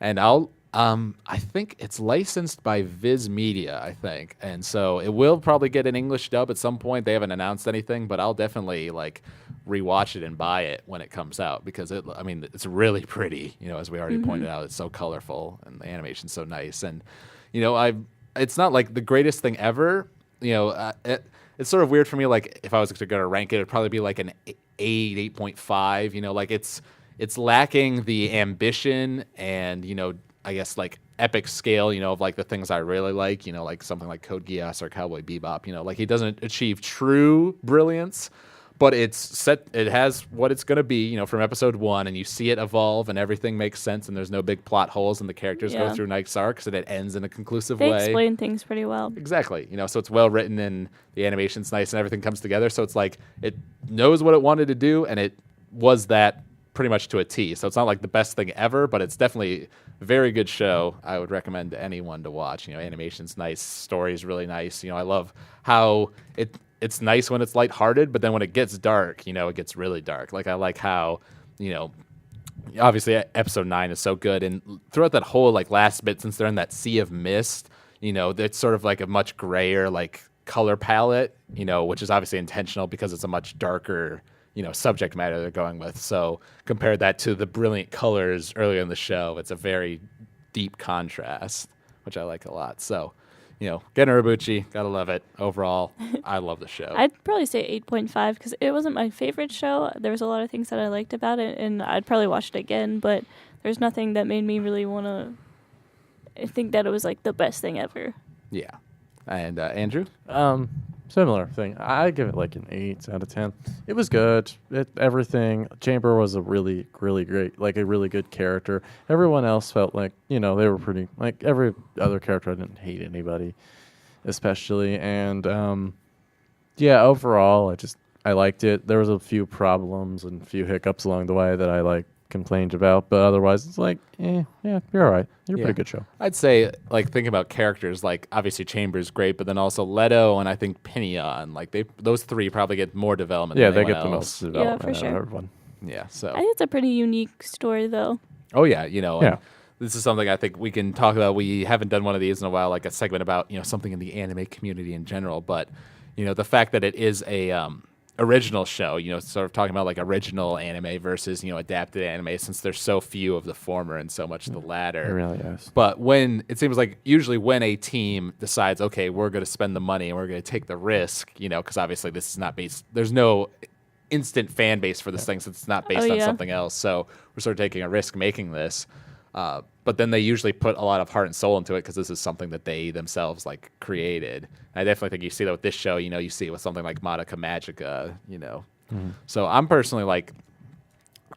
And I think it's licensed by Viz Media, I think, and so it will probably get an English dub at some point. They haven't announced anything, but I'll definitely like rewatch it and buy it when it comes out because it's really pretty. As we already pointed out, it's so colorful and the animation's so nice. And it's not like the greatest thing ever. It's sort of weird for me. Like if I was to go to rank it, it'd probably be like an 8.5. Like it's lacking the ambition and I guess like epic scale, of like the things I really like something like Code Geass or Cowboy Bebop. Like he doesn't achieve true brilliance, but it has what it's going to be, from episode 1, and you see it evolve and everything makes sense and there's no big plot holes and the characters go through nice arcs and it ends in a conclusive way. They explain things pretty well. Exactly. So it's well written and the animation's nice and everything comes together. So it's like it knows what it wanted to do and it was that pretty much to a T. So it's not like the best thing ever, but it's definitely a very good show. I would recommend to anyone to watch. Animation's nice, story's really nice. I love how it's nice when it's lighthearted, but then when it gets dark, it gets really dark. Like I like how, obviously episode 9 is so good, and throughout that whole like last bit, since they're in that sea of mist, it's sort of like a much grayer like color palette, which is obviously intentional because it's a much darker subject matter they're going with. So compare that to the brilliant colors earlier in the show. It's a very deep contrast, which I like a lot. So, Gen Urobuchi, gotta love it. Overall, I love the show. I'd probably say 8.5 because it wasn't my favorite show. There was a lot of things that I liked about it, and I'd probably watch it again, but there's nothing that made me really want to think that it was like the best thing ever. Yeah. And Andrew? Similar thing. I give it like an 8 out of 10. It was good. Everything. Chamber was a really, really great, like a really good character. Everyone else felt like, they were pretty, like every other character, I didn't hate anybody, especially. And, overall, I liked it. There was a few problems and a few hiccups along the way that I complained about, but otherwise it's like, you're all right. You're a pretty good show. I'd say, like, thinking about characters, like, obviously Chamber's great, but then also Leto and I think Pinion, like, those three probably get more development than they anyone get the most development for sure. out of everyone. Yeah, so. I think it's a pretty unique story, though. Oh, yeah, and this is something I think we can talk about. We haven't done one of these in a while, like a segment about, something in the anime community in general, but, the fact that it is a original show, sort of talking about like original anime versus, adapted anime, since there's so few of the former and so much the latter. It really is. But when it seems like usually when a team decides, okay, we're going to spend the money and we're going to take the risk, because obviously this is not based, there's no instant fan base for this thing since it's not based on something else. So we're sort of taking a risk making this. But then they usually put a lot of heart and soul into it because this is something that they themselves like created. And I definitely think you see that with this show. You see it with something like Madoka Magica. So I'm personally like,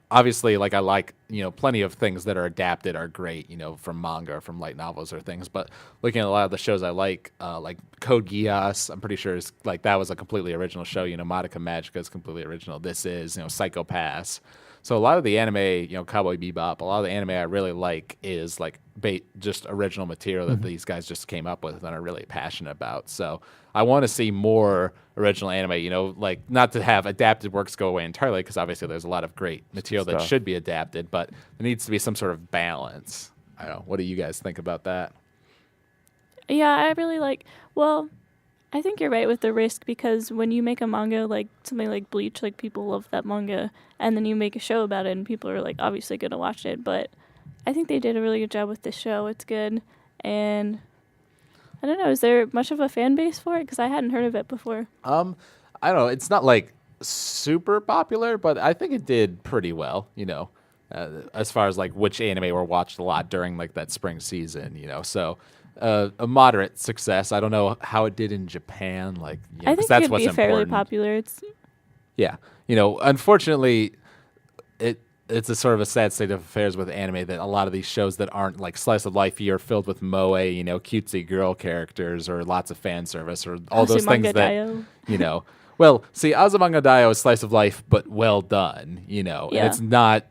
obviously, like I like plenty of things that are adapted are great. From manga or from light novels or things. But looking at a lot of the shows I like Code Geass, I'm pretty sure is like that was a completely original show. Madoka Magica is completely original. This is Psycho Pass. So a lot of the anime, Cowboy Bebop, a lot of the anime I really like is like just original material that these guys just came up with and are really passionate about. So I want to see more original anime, like not to have adapted works go away entirely because obviously there's a lot of great material that should be adapted, but there needs to be some sort of balance. I don't know. What do you guys think about that? Yeah, I really I think you're right with the risk because when you make a manga like something like Bleach, like people love that manga, and then you make a show about it and people are like obviously going to watch it. But I think they did a really good job with this show. It's good. And I don't know, is there much of a fan base for it? Because I hadn't heard of it before. I don't know. It's not like super popular, but I think it did pretty well, as far as like which anime were watched a lot during like that spring season, so. A moderate success. I don't know how it did in Japan. Like, I think that's it'd what's be fairly important. popular. Unfortunately, it's a sort of a sad state of affairs with anime that a lot of these shows that aren't like slice of life are filled with moe, cutesy girl characters or lots of fan service or all those things that Well, see, Azumanga Daioh is slice of life, but well done, and it's not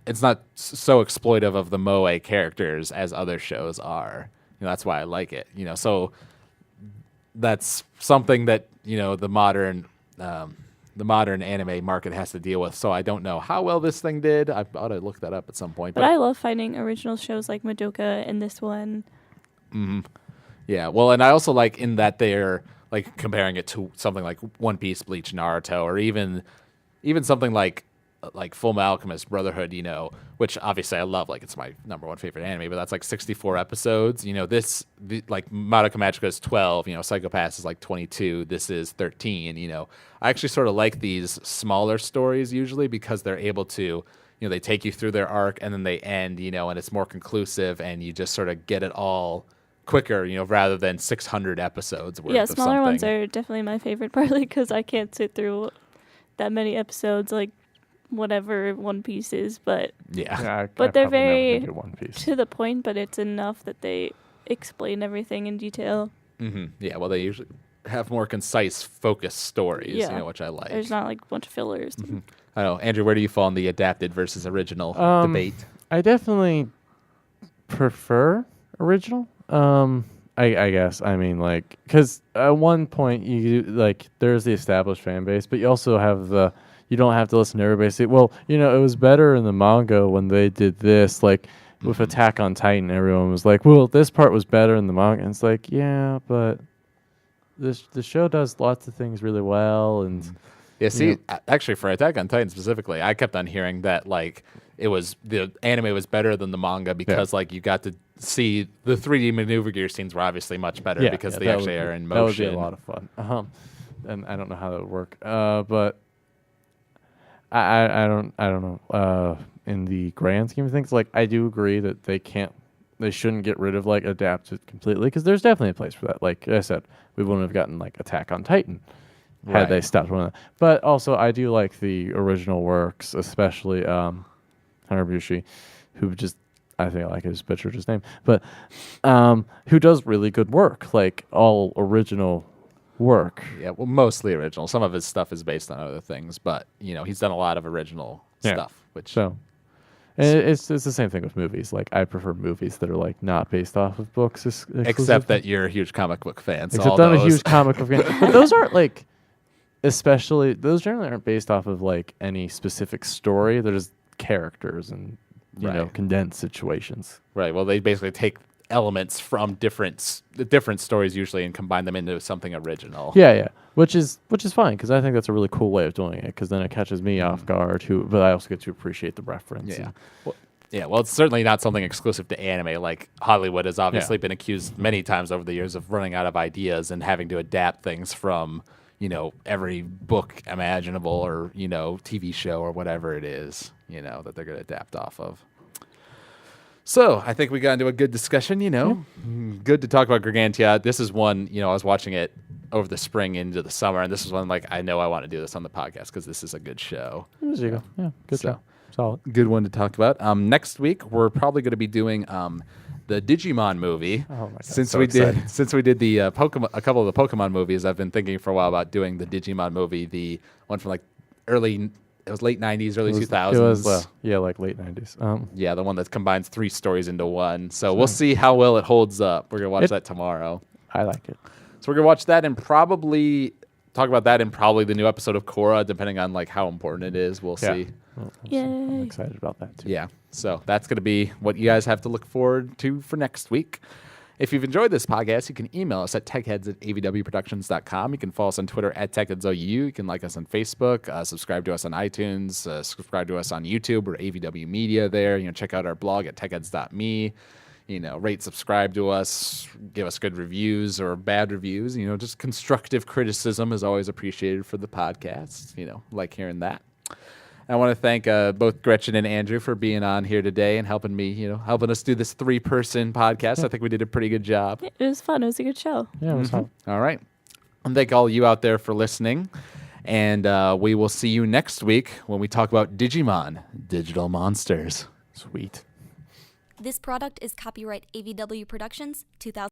so exploitive of the moe characters as other shows are. that's why I like it. So that's something that the modern anime market has to deal with. So I don't know how well this thing did. I ought to look that up at some point. But I love finding original shows like Madoka and this one. Mm-hmm. Yeah, well, and I also like in that they're like comparing it to something like One Piece, Bleach, Naruto, or even something like Full Metal Alchemist Brotherhood, which obviously I love. Like, it's my number one favorite anime, but that's like 64 episodes. Like Madoka Magica is 12. Psycho-Pass is like 22. This is 13. I actually sort of like these smaller stories usually because they're able to, they take you through their arc and then they end, and it's more conclusive and you just sort of get it all quicker, rather than 600 episodes worth of smaller something. ones are definitely my favorite, partly because I can't sit through that many episodes, like whatever One Piece is, but but they're very One Piece. to the point, but it's enough that they explain everything in detail. Mm-hmm. Yeah, well, they usually have more concise, focused stories, which I like. There's not like a bunch of fillers. Mm-hmm. I don't know, Andrew, where do you fall on the adapted versus original debate? I definitely prefer original. I guess. I mean, like, because at one point there's the established fan base, but you also have you don't have to listen to everybody say, well, it was better in the manga when they did this. Like with Attack on Titan, everyone was like, well, this part was better in the manga. And it's like, yeah, but the show does lots of things really well. And actually, for Attack on Titan specifically, I kept on hearing that like the anime was better than the manga because like you got to see the 3D maneuver gear scenes were obviously much better because they actually are in motion. That would be a lot of fun. And I don't know how that would work. But I don't know. In the grand scheme of things, like I do agree that they shouldn't get rid of like adapted completely because there's definitely a place for that. Like I said, we wouldn't have gotten like Attack on Titan had they stopped one of that. But also I do like the original works, especially Hanabushi, who just I think I like his butchered his name, but who does really good work, like all original work. Yeah, well, mostly original. Some of his stuff is based on other things, but he's done a lot of original stuff. It's the same thing with movies. Like I prefer movies that are like not based off of books, except that you're a huge comic book fan. So except I'm a huge comic book fan, but those aren't like, especially those generally aren't based off of like any specific story. They're just characters and condensed situations. Right. Well, they basically take elements from different stories usually and combine them into something original. Yeah, which is fine because I think that's a really cool way of doing it because then it catches me off guard too, but I also get to appreciate the reference. Well, it's certainly not something exclusive to anime. Like Hollywood has obviously been accused many times over the years of running out of ideas and having to adapt things from every book imaginable or TV show or whatever it is that they're going to adapt off of. So I think we got into a good discussion, Good to talk about Gargantia. This is one, I was watching it over the spring into the summer, and this is one like I know I want to do this on the podcast because this is a good show. There you go. Yeah, good show. Solid. Good one to talk about. Next week we're probably going to be doing the Digimon movie. Oh my God, since we did the Pokemon, a couple of the Pokemon movies, I've been thinking for a while about doing the Digimon movie, the one from like it was late 90s, early 2000s. It was, like late 90s. The one that combines 3 stories into one. So we'll see how well it holds up. We're going to watch that tomorrow. I like it. So we're going to watch that and probably talk about that in probably the new episode of Korra, depending on like how important it is. We'll see. Well, I'm excited about that too. Yeah. So that's going to be what you guys have to look forward to for next week. If you've enjoyed this podcast, you can email us at techheads@avwproductions.com. You can follow us on Twitter at techheadsoU. You can like us on Facebook, subscribe to us on iTunes, subscribe to us on YouTube or AVW Media there. Check out our blog at techheads.me. Rate, subscribe to us, give us good reviews or bad reviews. Just constructive criticism is always appreciated for the podcast. Like hearing that. I want to thank both Gretchen and Andrew for being on here today and helping us do this 3-person podcast. Yeah. I think we did a pretty good job. It was fun. It was a good show. Yeah, it was fun. All right. And thank all you out there for listening. And we will see you next week when we talk about Digimon, Digital Monsters. Sweet. This product is copyright AVW Productions 2000.